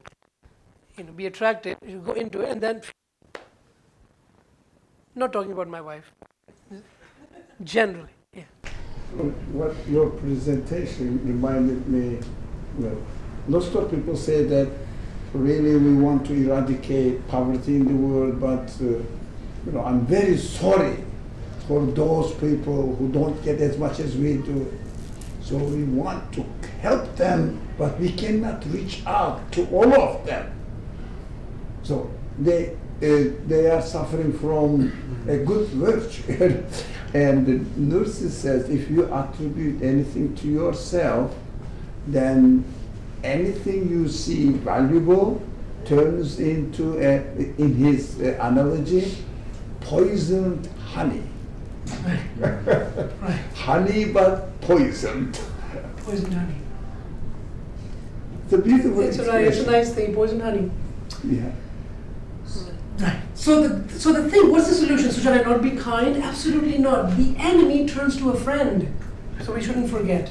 be attracted, you go into it, and then, not talking about my wife, generally, yeah. What your presentation reminded me, lots of people say that really we want to eradicate poverty in the world, but I'm very sorry for those people who don't get as much as we do. So we want to help them, but we cannot reach out to all of them. So they are suffering from a good virtue. And the nurse says if you attribute anything to yourself, then anything you see valuable turns into, in his analogy, poisoned honey. Right. Honey but poisoned. Poison honey. It's a beautiful It's expression. a nice thing, poison honey. Yeah. Right. So the thing, what's the solution? So should I not be kind? Absolutely not. The enemy turns to a friend. So we shouldn't forget.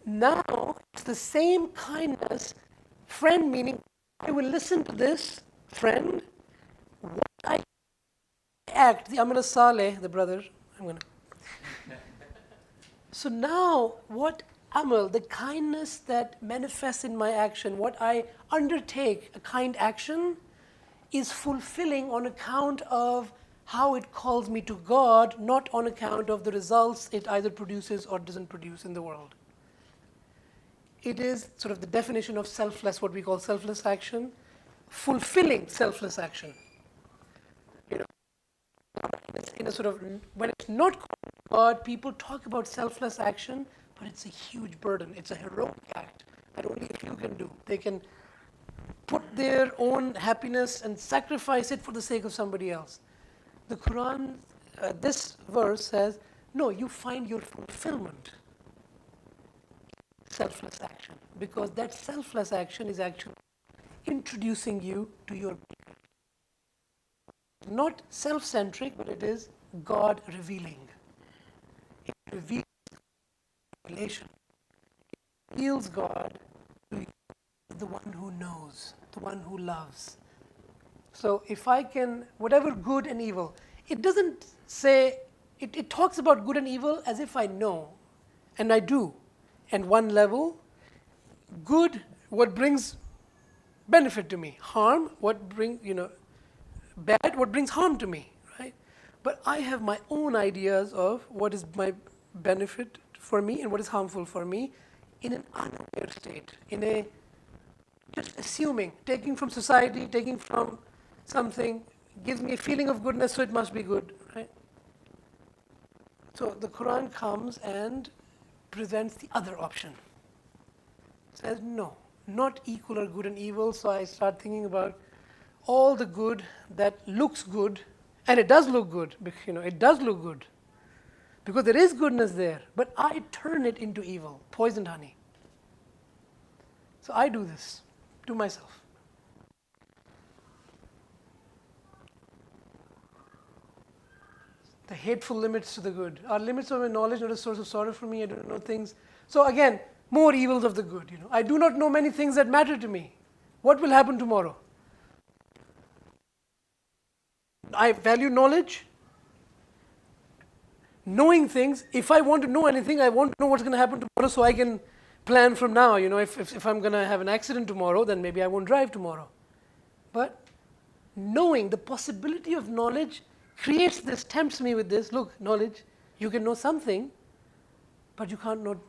Now, it's the same kindness. Friend meaning, I will listen to this friend. What I act, I'm going to Saleh, the brother. So now, what amal, the kindness that manifests in my action, what I undertake, a kind action, is fulfilling on account of how it calls me to God, not on account of the results it either produces or doesn't produce in the world. It is sort of the definition of selfless, what we call selfless action, fulfilling selfless action. In a sort of, when it's not called God, people talk about selfless action, but it's a huge burden. It's a heroic act that only a few can do. They can put their own happiness and sacrifice it for the sake of somebody else. The Quran, this verse says, no, you find your fulfillment selfless action, because that selfless action is actually introducing you to your Maker. Not self-centric, but it is God revealing. It reveals revelation. It reveals God to you, the one who knows, the one who loves. So if I can, whatever good and evil, it doesn't say, it talks about good and evil as if I know, and I do. And one level, good, what brings benefit to me, harm, what brings, bad, what brings harm to me, right? But I have my own ideas of what is my benefit for me and what is harmful for me in an unaware state, in a just assuming, taking from society, taking from something, gives me a feeling of goodness, so it must be good, right? So the Quran comes and presents the other option. It says, no, not equal or good and evil, so I start thinking about all the good that looks good, and it does look good, it does look good, because there is goodness there, but I turn it into evil, poisoned honey. So I do this to myself. the hateful limits to the good. Are limits of my knowledge not a source of sorrow for me? I don't know things. So again, more evils of the good. I do not know many things that matter to me. What will happen tomorrow? I value knowledge. Knowing things, if I want to know anything, I want to know what's going to happen tomorrow so I can plan from now. If I'm going to have an accident tomorrow, then maybe I won't drive tomorrow. But knowing the possibility of knowledge creates this, tempts me with this. Look, knowledge, you can know something, but you can't know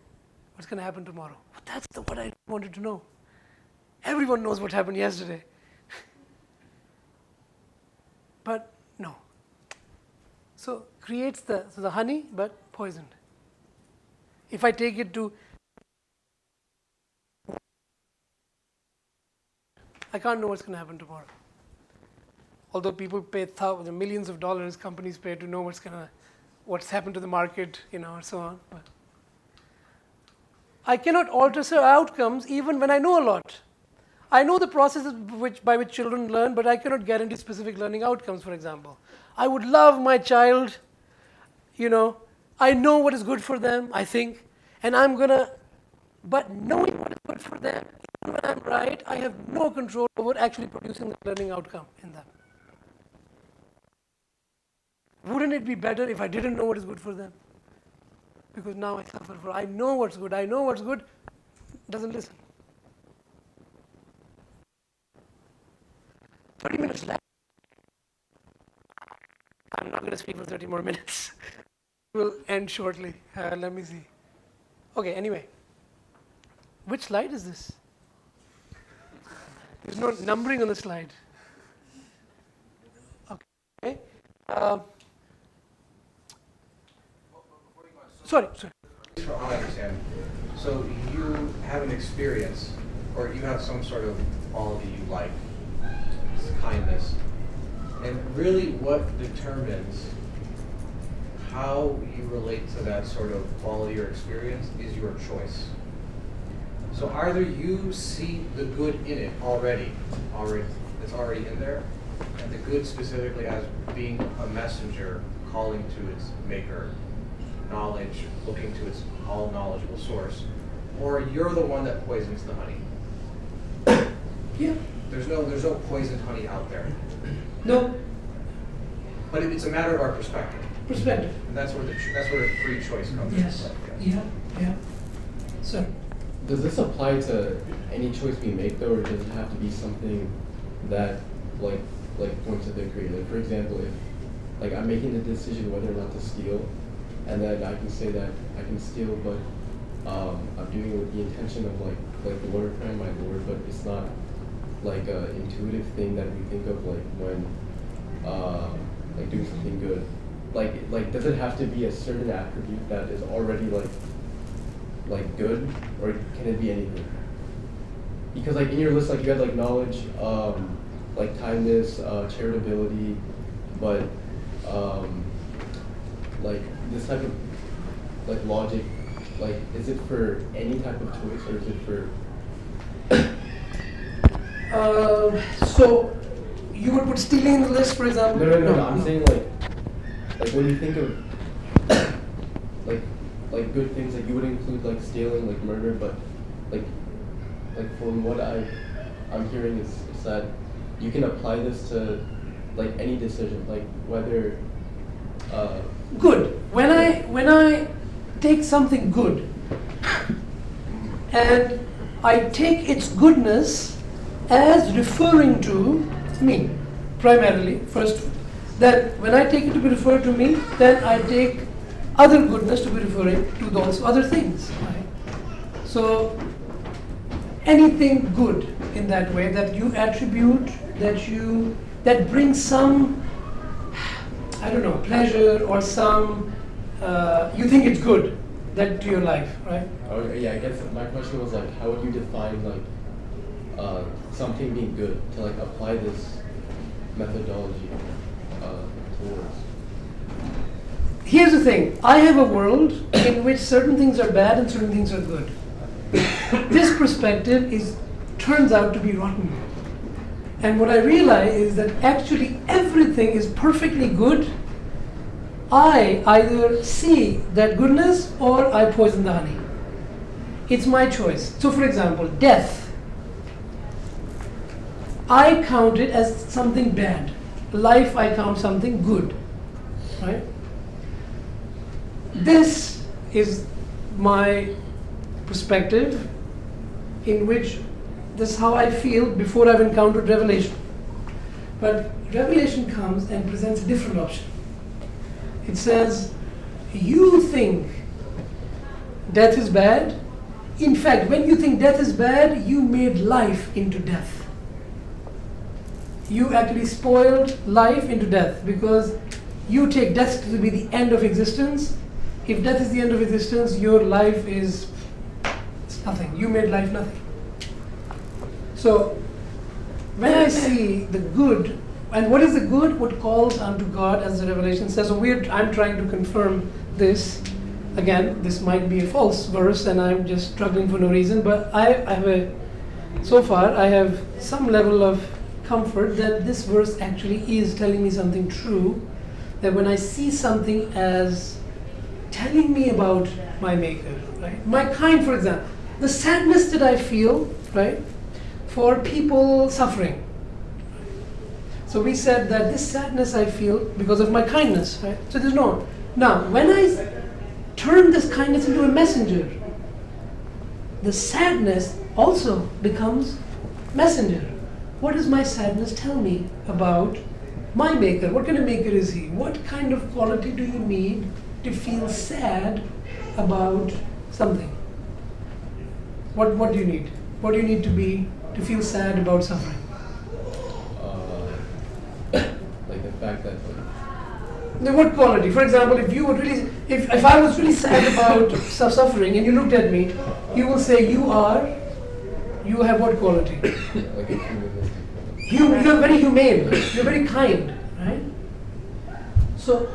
what's going to happen tomorrow. But that's what I wanted to know. Everyone knows what happened yesterday. But no. So creates the honey, but poisoned. If I take it to, I can't know what's going to happen tomorrow. Although people pay millions of dollars, companies pay to know what's happened to the market, and so on. But I cannot alter outcomes even when I know a lot. I know the processes by which children learn, but I cannot guarantee specific learning outcomes, for example. I would love my child, I know what is good for them, I think, and but knowing what is good for them, even when I'm right, I have no control over actually producing the learning outcome in them. Wouldn't it be better if I didn't know what is good for them? Because now I suffer I know what's good, doesn't listen. 30 minutes left. I'm not going to speak for 30 more minutes. We'll end shortly. Let me see. Okay, anyway. Which slide is this? There's no numbering on the slide. Okay. Sorry. So I understand. So you have an experience, or you have some sort of quality you like, kindness, and really what determines how you relate to that sort of quality or experience is your choice. So either you see the good in it already, it's already in there, and the good specifically as being a messenger calling to its maker, knowledge, looking to its all-knowledgeable source, or you're the one that poisons the honey. Yeah. There's no poisoned honey out there. No. But it's a matter of our perspective. Perspective. And that's where free choice comes Yes. from. Yeah. Sir. Does this apply to any choice we make though, or does it have to be something that like points at the creator? For example, if I'm making the decision whether or not to steal, and then I can say that I can steal, but I'm doing it with the intention of like glorifying my Lord, but it's not like an intuitive thing that we think of when doing something good. Like does it have to be a certain attribute that is already like good, or can it be anything? Because in your list you had knowledge, kindness, charitability, but this type of logic, is it for any type of choice, or is it for? So you would put stealing in the list, for example? No. I'm saying when you think of good things, you would include stealing, murder, but from what I'm hearing is that you can apply this to any decision, whether good. When I take something good and I take its goodness as referring to me primarily first, then when I take it to be referred to me, then I take other goodness to be referring to those other things. Right? So anything good in that way that you attribute, that brings some, pleasure or some, you think it's good that to your life, right? Oh yeah, I guess my question was how would you define something being good to apply this methodology towards? Here's the thing, I have a world in which certain things are bad and certain things are good. This perspective turns out to be rotten. And what I realize is that actually everything is perfectly good I either see that goodness or I poison the honey. It's my choice. So for example, death. I count it as something bad. Life I count something good. Right? This is my perspective in which this is how I feel before I've encountered revelation. But revelation comes and presents a different option. It says, you think death is bad. In fact, when you think death is bad, you made life into death. You actually spoiled life into death because you take death to be the end of existence. If death is the end of existence, your life is nothing. You made life nothing. So, when I see the good, and what is the good? What calls unto God, as the Revelation says. So I'm trying to confirm this. Again, this might be a false verse, and I'm just struggling for no reason. But so far, I have some level of comfort that this verse actually is telling me something true. That when I see something as telling me about my Maker, right? My kind, for example, the sadness that I feel, right, for people suffering. So we said that this sadness I feel because of my kindness, right? So there's no. Now, when I turn this kindness into a messenger, the sadness also becomes messenger. What does my sadness tell me about my Maker? What kind of Maker is He? What kind of quality do you need to feel sad about something? What do you need? What do you need to feel sad about suffering? Like the fact that Now, what quality? For example, if I was really sad about suffering and you looked at me, you will say you have what quality? like a humanistic. You're very humane. You're very kind, right? So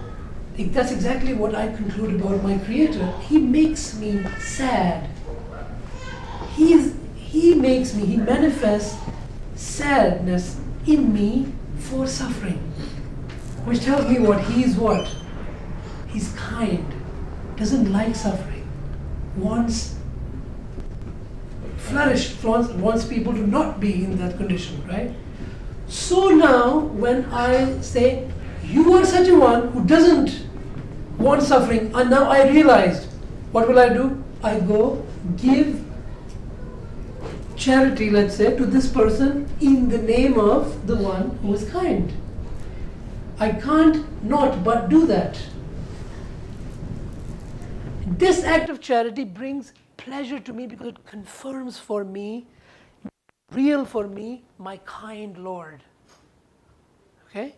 that's exactly what I conclude about my Creator. He makes me sad. He manifests sadness in me for suffering, which tells me what? He's kind, doesn't like suffering, wants people to not be in that condition, right? So now, when I say, you are such a one who doesn't want suffering, and now I realized, what will I do? I go give charity, let's say, to this person in the name of the one who is kind. I can't not but do that. This act of charity brings pleasure to me because it confirms for me, real for me, my kind Lord. Okay?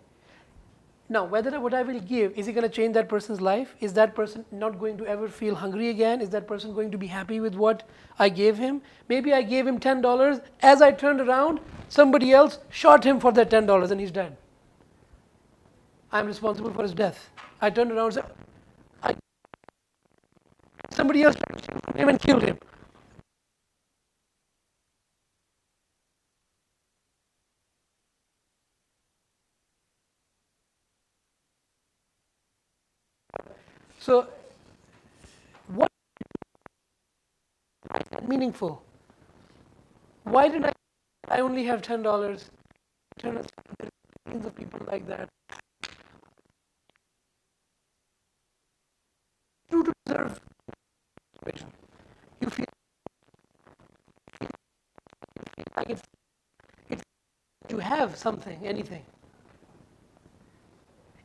Now, what I will give, is it going to change that person's life? Is that person not going to ever feel hungry again? Is that person going to be happy with what I gave him? Maybe I gave him $10. As I turned around, somebody else shot him for that $10 and he's dead. I'm responsible for his death. I turned around and said, somebody else shot him and killed him. So, what is that meaningful? Why did I only have $10? Millions of people like that. True to deserve. You feel like it's you have something, anything.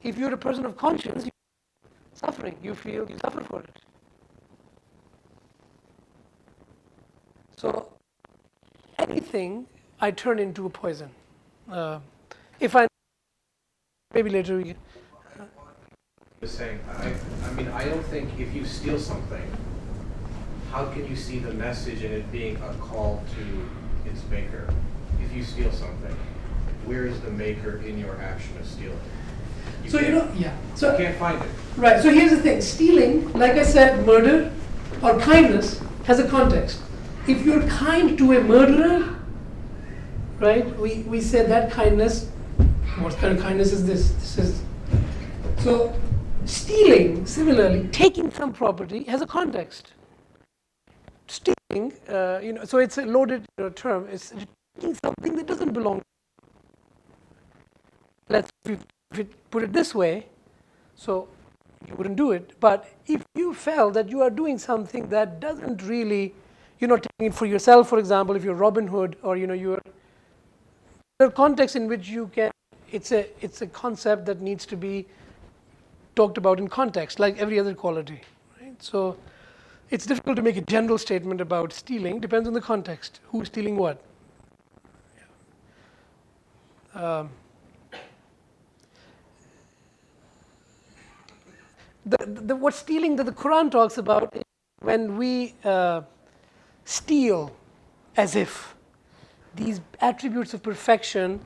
If you're a person of conscience, suffering, you feel you suffer for it. So anything I turn into a poison. Maybe later we can. Just saying, I don't think if you steal something, how can you see the message in it being a call to its maker? If you steal something, where is the maker in your action of stealing? So you can't find it. Right. So here's the thing: stealing, like I said, murder or kindness has a context. If you're kind to a murderer, right? We said that kindness. What kind of kindness is this? So Stealing, similarly, taking some property has a context. Stealing, so it's a loaded term. It's taking something that doesn't belong. If you put it this way, so you wouldn't do it. But if you felt that you are doing something that doesn't really, you're not taking it for yourself, for example, if you're Robin Hood, or there are contexts in which you can. It's a concept that needs to be talked about in context, like every other quality. Right? So it's difficult to make a general statement about stealing. Depends on the context. Who's stealing what? What stealing that the Quran talks about is when we steal as if these attributes of perfection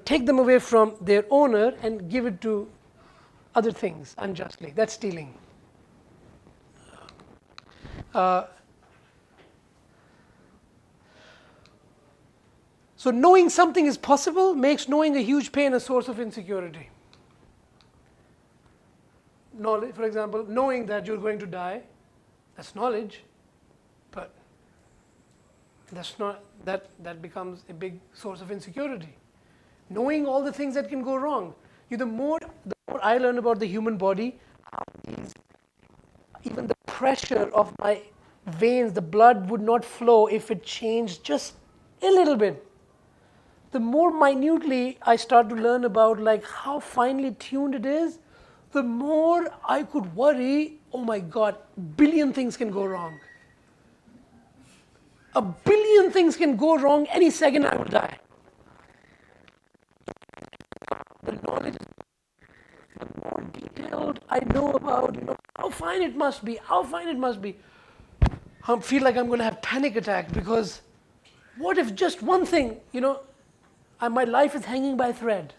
take them away from their owner and give it to other things unjustly. That's stealing. So knowing something is possible makes knowing a huge pain a source of insecurity. Knowledge, for example, knowing that you're going to die, that's knowledge, but that becomes a big source of insecurity. Knowing all the things that can go wrong. The more I learn about the human body, even the pressure of my veins, the blood would not flow if it changed just a little bit. The more minutely I start to learn about how finely tuned it is, the more I could worry, oh my God, billion things can go wrong. A billion things can go wrong any second I will die. The knowledge, the more detailed I know about, how fine it must be, I feel like I'm going to have panic attack because what if just one thing, my life is hanging by a thread.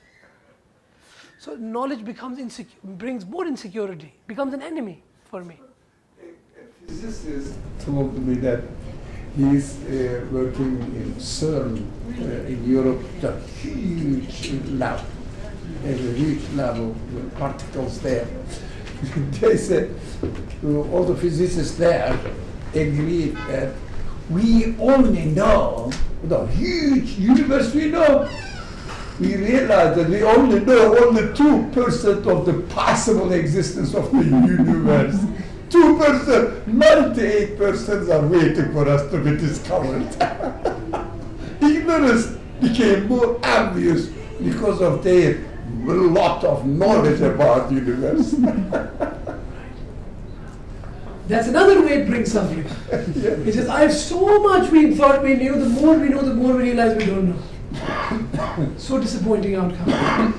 So knowledge brings more insecurity, becomes an enemy for me. A physicist told me that he's working in CERN in Europe, the huge lab, a huge lab of particles there. They said, all the physicists there agreed that we only know the huge universe we know. We realize that we only know only 2% of the possible existence of the universe. 2%, 98% are waiting for us to be discovered. Ignorance became more obvious because of their lot of knowledge about the universe. That's another way it brings suffering. It says, I have so much we thought we knew, the more we know, the more we realize we don't know. So disappointing outcome.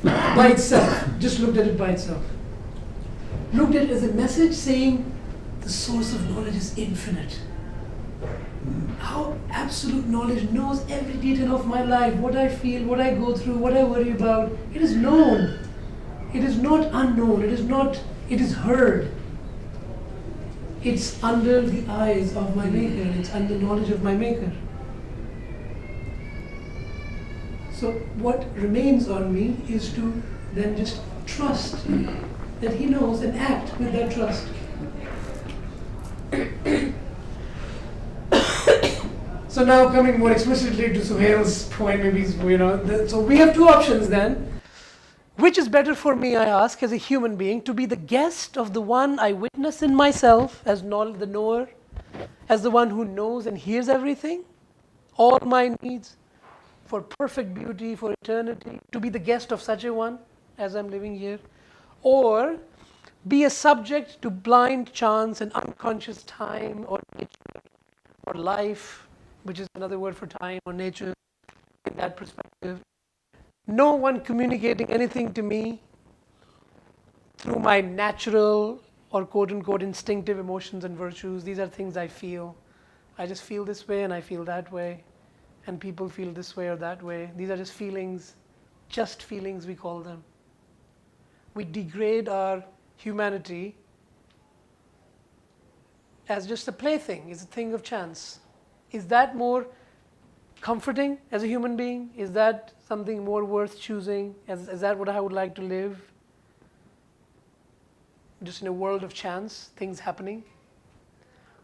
By itself, just looked at it by itself. Looked at it as a message saying the source of knowledge is infinite. How absolute knowledge knows every detail of my life, what I feel, what I go through, what I worry about. It is known. It is not unknown. It is heard. It's under the eyes of my Maker. It's under knowledge of my Maker. So what remains on me is to then just trust that He knows and act with that trust. So now coming more explicitly to Suhail's point, maybe, so we have two options then. Which is better for me, I ask, as a human being, to be the guest of the one I witness in myself as the knower, as the one who knows and hears everything, all my needs, for perfect beauty, for eternity, to be the guest of such a one as I'm living here, or be a subject to blind chance and unconscious time or nature or life, which is another word for time or nature in that perspective. No one communicating anything to me through my natural or quote-unquote instinctive emotions and virtues. These are things I feel. I just feel this way and I feel that way. And people feel this way or that way. These are just feelings we call them. We degrade our humanity as just a plaything, it's a thing of chance. Is that more comforting as a human being? Is that something more worth choosing? Is that what I would like to live? Just in a world of chance, things happening?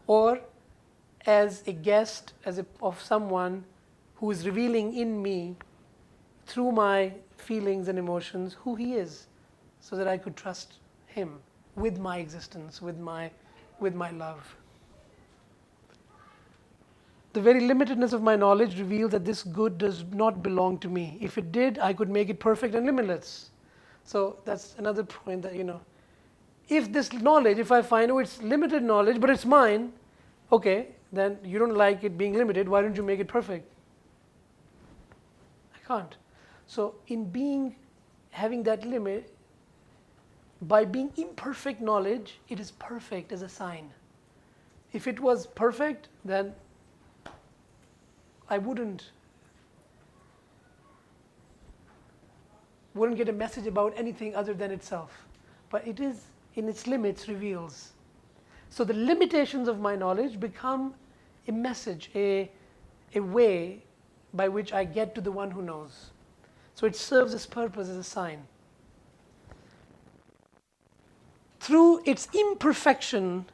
Or as a guest, of someone who is revealing in me, through my feelings and emotions, who he is, so that I could trust him with my existence, with my love. The very limitedness of my knowledge reveals that this good does not belong to me. If it did, I could make it perfect and limitless. So that's another point that, if this knowledge, if I find, it's limited knowledge, but it's mine, okay, then you don't like it being limited, why don't you make it perfect? I can't. So in having that limit, by being imperfect knowledge, it is perfect as a sign. If it was perfect, then I wouldn't get a message about anything other than itself. But it is, in its limits, reveals. So the limitations of my knowledge become a message, a way by which I get to the one who knows. So it serves its purpose as a sign. Through its imperfection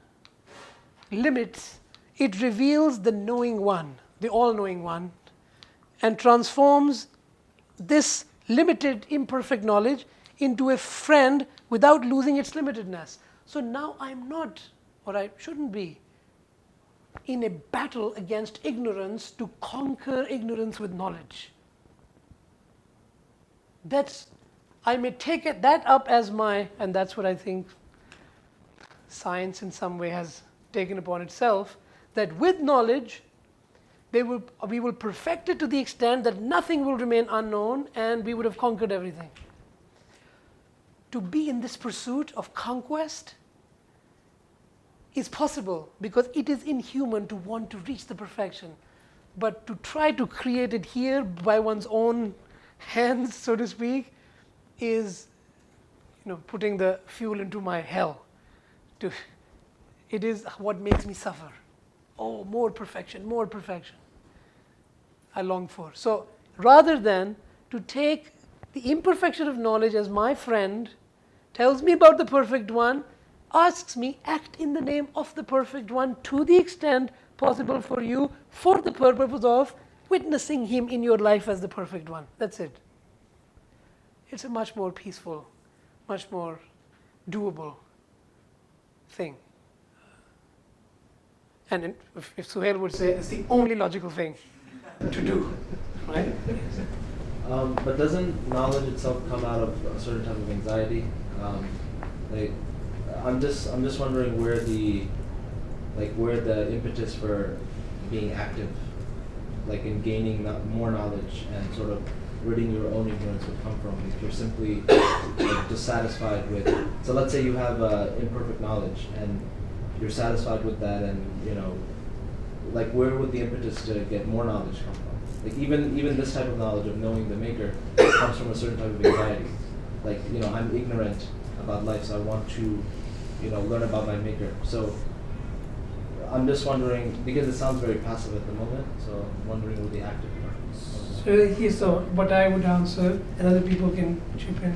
limits, it reveals the knowing one, the all-knowing one, and transforms this limited, imperfect knowledge into a friend without losing its limitedness. So now I'm not, or I shouldn't be, in a battle against ignorance to conquer ignorance with knowledge. I may take that up as and that's what I think science in some way has taken upon itself, that with knowledge, we will perfect it to the extent that nothing will remain unknown and we would have conquered everything. To be in this pursuit of conquest is possible because it is inhuman to want to reach the perfection. But to try to create it here by one's own hands, so to speak, is putting the fuel into my hell. It is what makes me suffer. Oh, more perfection, more perfection. I long for. So rather than to take the imperfection of knowledge as my friend, tells me about the perfect one, asks me, act in the name of the perfect one to the extent possible for you, for the purpose of witnessing him in your life as the perfect one. That's it. It's a much more peaceful, much more doable thing. And if Suhail would say, it's the only logical thing to do, right? But doesn't knowledge itself come out of a certain type of anxiety? I'm just wondering where the impetus for being active, like in gaining more knowledge and sort of ridding your own ignorance would come from. If you're simply dissatisfied with, so let's say you have imperfect knowledge and you're satisfied with that, and where would the impetus to get more knowledge come from? Like even this type of knowledge of knowing the maker comes from a certain type of anxiety. I'm ignorant about life, so I want to learn about my maker. So I'm just wondering, because it sounds very passive at the moment, so I'm wondering what the active part is. So what I would answer, and other people can chip in.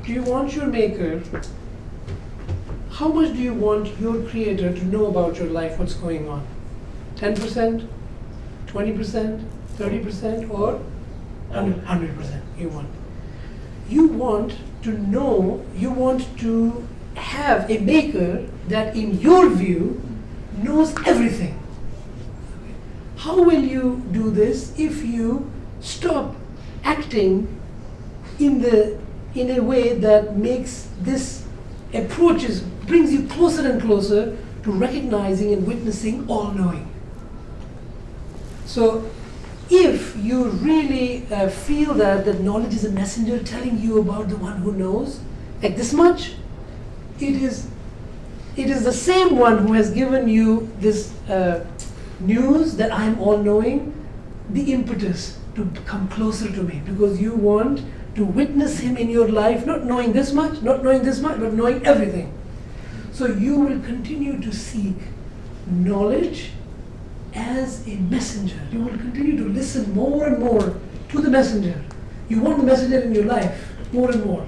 Do you want your maker? How much do you want your creator to know about your life, what's going on? 10%, 20%, 30%, or 100% you want? You want to know, you want to have a maker that in your view knows everything. How will you do this if you stop acting in a way that makes this brings you closer and closer to recognizing and witnessing all-knowing? So if you really feel that knowledge is a messenger telling you about the one who knows, like this much, it is the same one who has given you this news that I am all-knowing, the impetus to come closer to me, because you want to witness him in your life, not knowing this much, but knowing everything. So you will continue to seek knowledge as a messenger. You will continue to listen more and more to the messenger. You want the messenger in your life more and more.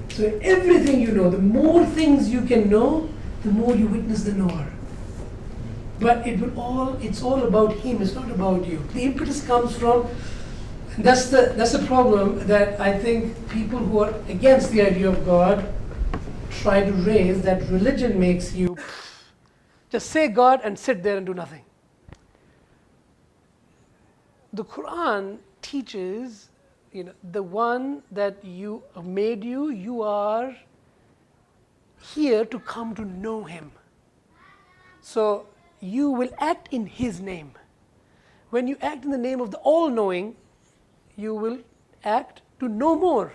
So everything you know, the more things you can know, the more you witness the knower. But it's all about him, it's not about you. The impetus comes from, that's the problem that I think people who are against the idea of God try to raise, that religion makes you just say God and sit there and do nothing. The Quran teaches, the one that you made you are here to come to know him. So you will act in his name. When you act in the name of the all-knowing, you will act to know more.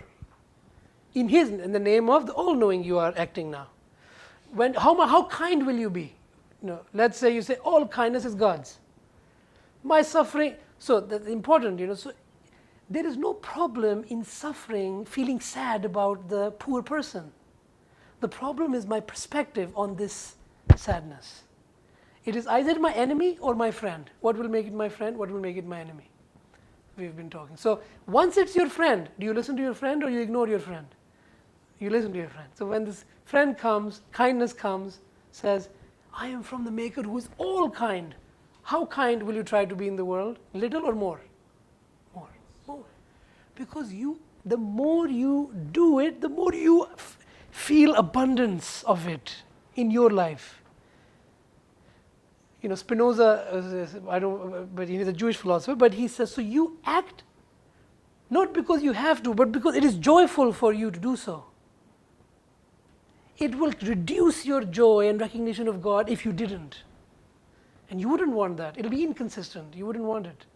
In the name of the all-knowing you are acting now. How kind will you be? Let's say you say all kindness is God's. My suffering, so that's important, so there is no problem in suffering, feeling sad about the poor person. The problem is my perspective on this sadness. It is either my enemy or my friend. What will make it my friend? What will make it my enemy? We've been talking. So once it's your friend, do you listen to your friend or you ignore your friend? You listen to your friend. So when this friend comes, kindness comes, says, I am from the Maker who is all kind. How kind will you try to be in the world? Little or more? More. Because the more you do it, the more you feel abundance of it in your life. Spinoza, but he's a Jewish philosopher, but he says, so you act not because you have to, but because it is joyful for you to do so. It will reduce your joy and recognition of God if you didn't. And you wouldn't want that. It'll be inconsistent. You wouldn't want it.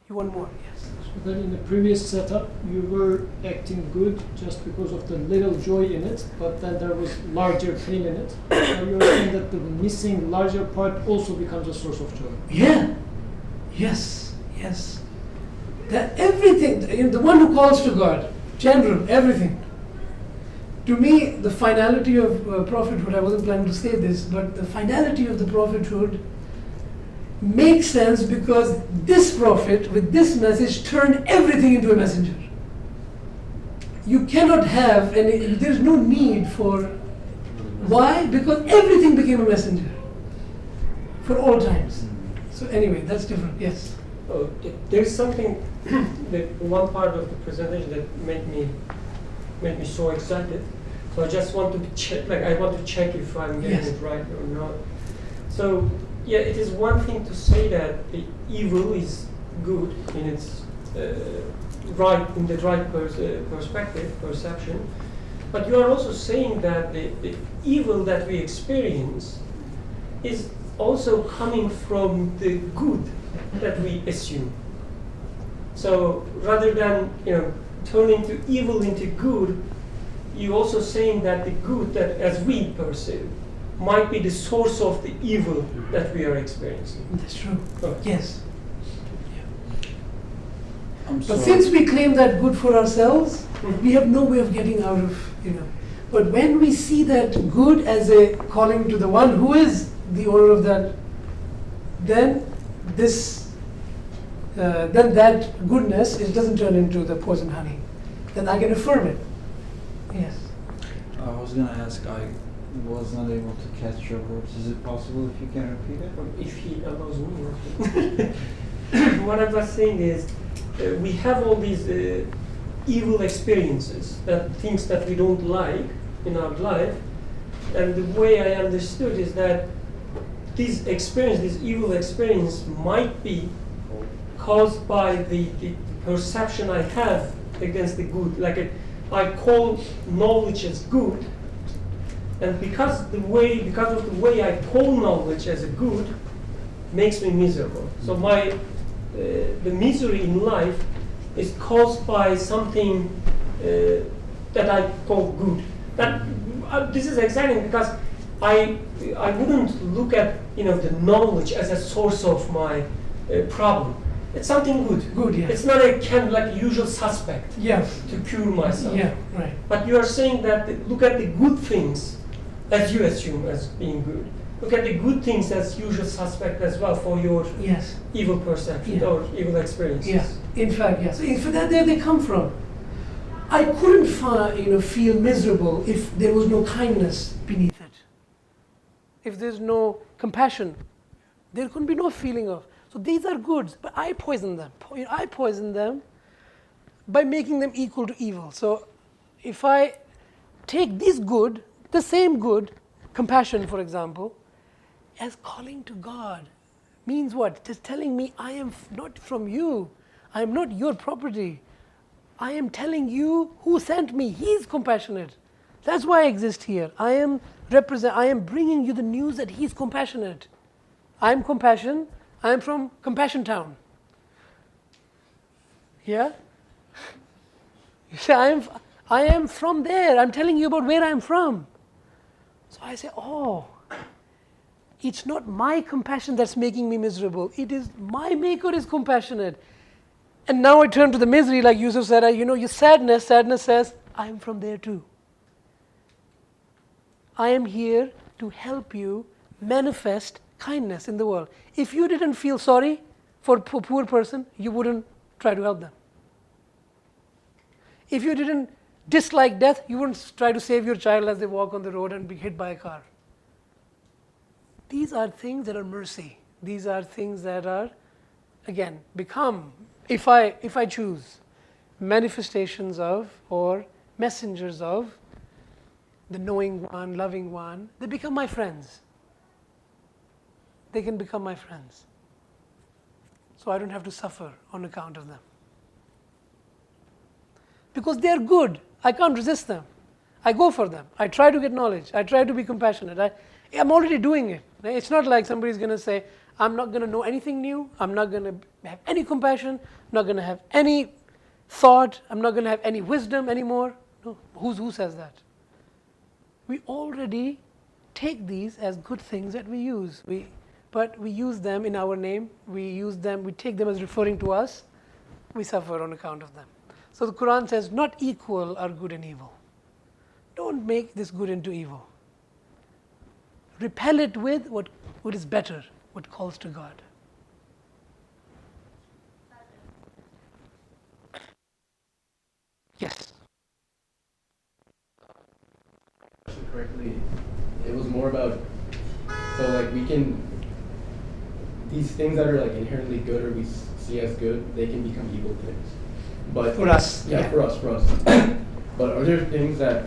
You want more, yes. So then in the previous setup, you were acting good just because of the little joy in it, but then there was larger pain in it. Now you're saying that the missing larger part also becomes a source of joy. Yeah. Yes. That everything, the one who calls to God, general, everything. To me, the finality of prophethood, I wasn't planning to say this, but the finality of the prophethood makes sense because this prophet with this message turned everything into a messenger. You cannot have, and there's no need for, why? Because everything became a messenger for all times. So anyway, that's different, yes. There's something, that one part of the presentation that made me so excited. So I just want to check, I want to check if I'm getting it right or not. So yeah, it is one thing to say that the evil is good in its perception, but you are also saying that the evil that we experience is also coming from the good that we assume. So rather than turning the evil into good, you're also saying that the good that as we perceive might be the source of the evil that we are experiencing. That's true. Okay. Yes. But since we claim that good for ourselves, we have no way of getting out of, But when we see that good as a calling to the one who is the owner of that, then that goodness, it doesn't turn into the poison honey. Then I can affirm it. Yes. I was going to ask, I was not able to catch your words. Is it possible if you can repeat it? If he allows me. What I was saying is, we have all these evil experiences, things that we don't like in our life, and the way I understood is that this evil experience might be caused by the perception I have against the good. I call knowledge as good, and because of the way I call knowledge as a good, makes me miserable. So the misery in life is caused by something that I call good. This is exciting because I wouldn't look at the knowledge as a source of my problem. It's something good. Good, yeah. It's not a kind of like usual suspect. Yeah. To cure myself. Yeah, right. But you are saying that look at the good things as you assume as being good, look at the good things as usual suspect as well for your Yes. evil perception Yeah. or evil experiences. Yes. In fact, yes. In fact, that's where they come from. I couldn't feel miserable if there was no kindness beneath it. If there's no compassion, there couldn't be no feeling of. So these are goods, but I poison them. I poison them by making them equal to evil. So if I take this good, the same good, compassion, for example, as calling to God, means what? Just telling me I am not from you. I am not your property. I am telling you who sent me. He's compassionate. That's why I exist here. I am bringing you the news that He's compassionate. I am compassion. I am from Compassion Town. Yeah? You say, I am from there. I'm telling you about where I'm from. So I say, oh, it's not my compassion that's making me miserable. It is my Maker is compassionate. And now I turn to the misery, like Yusuf said, your sadness says, I am from there too. I am here to help you manifest kindness in the world. If you didn't feel sorry for a poor person, you wouldn't try to help them. If you didn't dislike death, you wouldn't try to save your child as they walk on the road and be hit by a car. These are things that are mercy. These are things that are, again, become, if I choose, manifestations of or messengers of the knowing one, loving one. They become my friends. They can become my friends. So I don't have to suffer on account of them. Because they are good. I can't resist them. I go for them. I try to get knowledge. I try to be compassionate. I'm already doing it. It's not like somebody's going to say, I'm not going to know anything new. I'm not going to have any compassion. I'm not going to have any thought. I'm not going to have any wisdom anymore. No. Who says that? We already take these as good things that we use. But we use them in our name. We take them as referring to us. We suffer on account of them. So the Quran says, not equal are good and evil. Don't make this good into evil. Repel it with what is better, what calls to God. Yes. Correctly, it was more about, so like these things that are like inherently good or we see as good, they can become evil things. But for us. Yeah, for us. But are there things that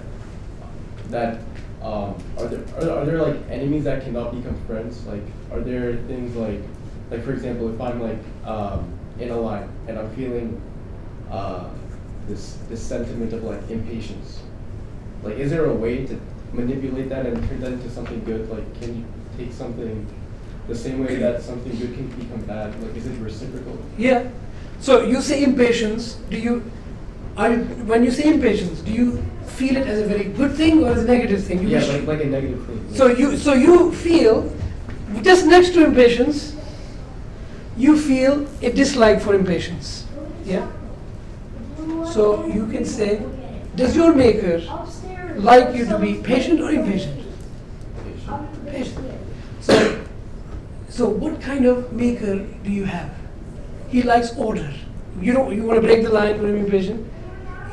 are there like enemies that cannot become friends? Like, are there things like for example, if I'm like in a line and I'm feeling this sentiment of like impatience, like is there a way to manipulate that and turn that into something good? Like, can you take something the same way that something good can become bad? Like, is it reciprocal? Yeah. So you say impatience. When you say impatience, do you feel it as a very good thing or as a negative thing? Like a negative thing. Yeah. So you feel just next to impatience, you feel a dislike for impatience. Yeah. So you can say, does your Maker like you to be patient or impatient? Patient. So what kind of Maker do you have? He likes order. You want to break the line, you want to be impatient.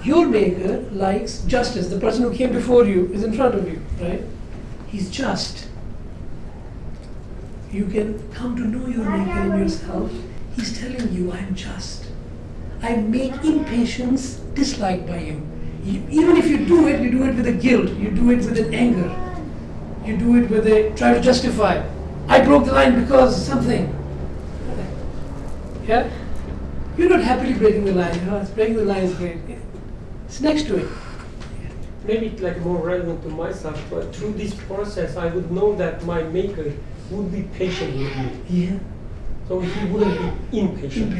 Your Maker likes justice. The person who came before you is in front of you, right? He's just. You can come to know your Maker in yourself. He's telling you, I'm just. I make impatience disliked by you. Even if you do it with a guilt. You do it with an anger. You do it with a try to justify. I broke the line because something. Yeah? You're not happily breaking the line. Breaking the line is great. It's next to it. Maybe like more relevant to myself, but through this process, I would know that my Maker would be patient with me. Yeah. So he wouldn't be impatient.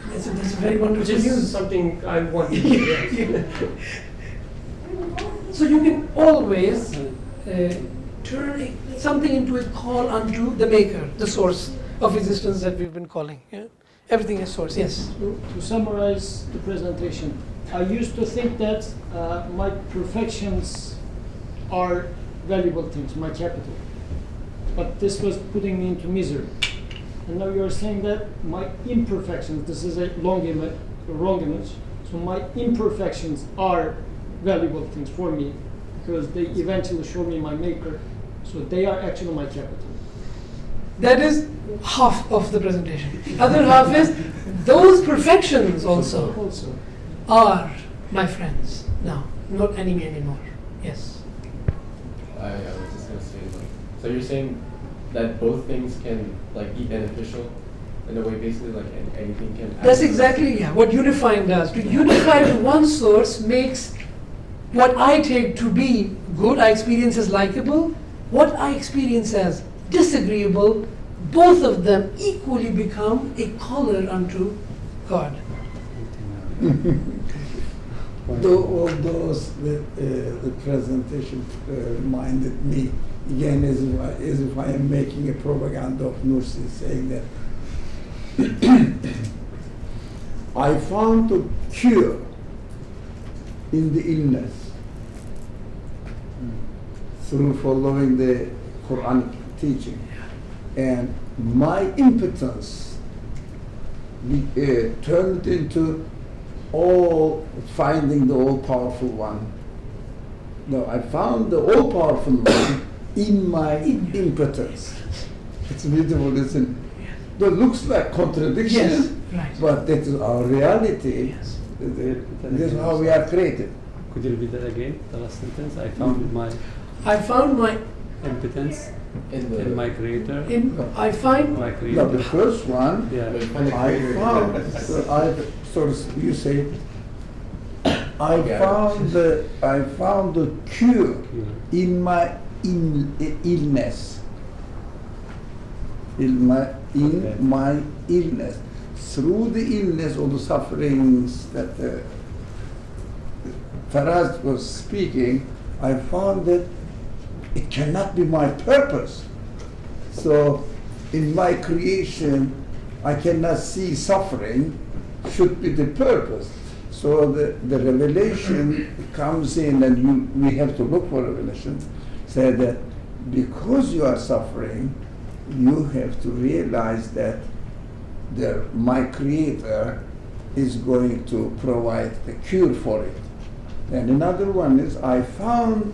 That's a very wonderful Which news. is something I want to do. So you can always turn something into a call unto the Maker, the source of existence that we've been calling. Yeah? Everything is source, yes. To summarize the presentation, I used to think that my perfections are valuable things, my capital. but this was putting me into misery. And now you're saying that my imperfections, this is a wrong image, so my imperfections are valuable things for me because they eventually show me my maker, so they are actually my capital. That is half of the presentation. The other half is those perfections also are my friends now, not enemy anymore. Yes. I was just gonna say, like, so you're saying that both things can like be beneficial in a way, basically, like anything can. That's exactly what unifying does. To unify with one source makes what I take to be good, I experience as likable, what I experience as disagreeable, both of them equally become a collar unto God. All those, the presentation reminded me, again, as if I am making a propaganda of Nursi, saying that I found a cure in the illness through following the Quranic teaching. And my impotence turned into finding the all-powerful one. No, I found the all-powerful one in my impotence. It's beautiful, isn't it? That looks like contradiction, Yes, right. but that is our reality. Yes. This is how we are created. Could you repeat that again, the last sentence? I found my impotence in my creator. I find my creator. No, the first one, Yeah. you say, I found the cure in my illness. In my illness, through the illness or the sufferings that Faraz was speaking, I found that it cannot be my purpose. So in my creation, I cannot see suffering should be the purpose. So the revelation comes in, and we have to look for revelation, say that because you are suffering, you have to realize that my creator is going to provide a cure for it. And another one is I found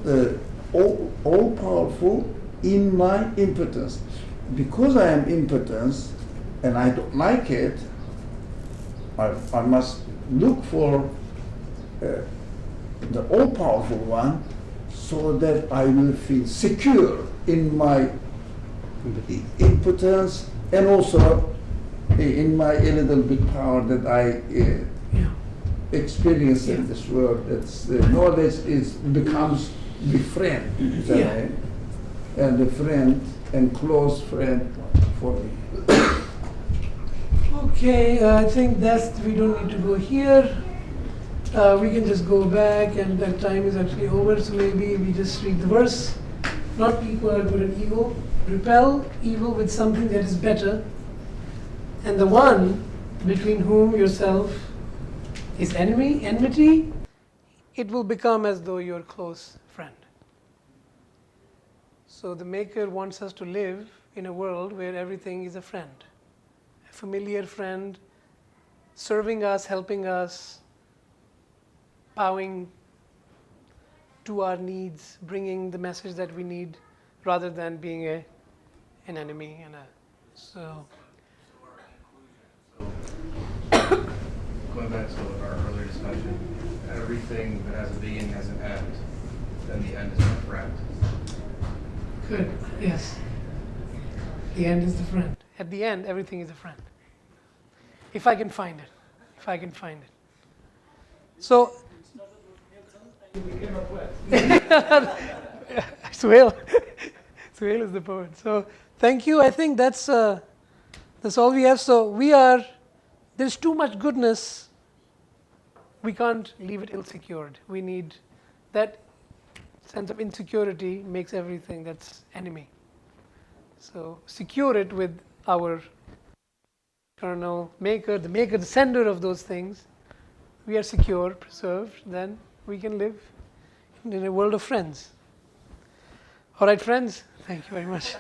all powerful in my impotence. Because I am impotent and I don't like it, I must look for the all powerful one so that I will feel secure in my impotence and also in my a little bit power that I experience in this world. That's the knowledge becomes the friend, and the friend and close friend for me. Okay, I think we don't need to go here. We can just go back, and that time is actually over, so maybe we just read the verse. Not equal good and evil. Repel evil with something that is better, and the one between whom yourself is enmity, it will become as though you're a close friend. So the Maker wants us to live in a world where everything is a friend, a familiar friend, serving us, helping us, bowing to our needs, bringing the message that we need, rather than being an enemy. Going back to our earlier discussion, everything that has a beginning has an end, then the end is my friend. Good, yes. The end is the friend. At the end, everything is a friend. If I can find it. So, You became a poet. Suhail is the poet. So, thank you. I think that's all we have. So, there's too much goodness. We can't leave it ill-secured. We need that sense of insecurity makes everything that's enemy. So secure it with our eternal maker, the sender of those things. We are secure, preserved, then we can live in a world of friends. All right, friends, thank you very much.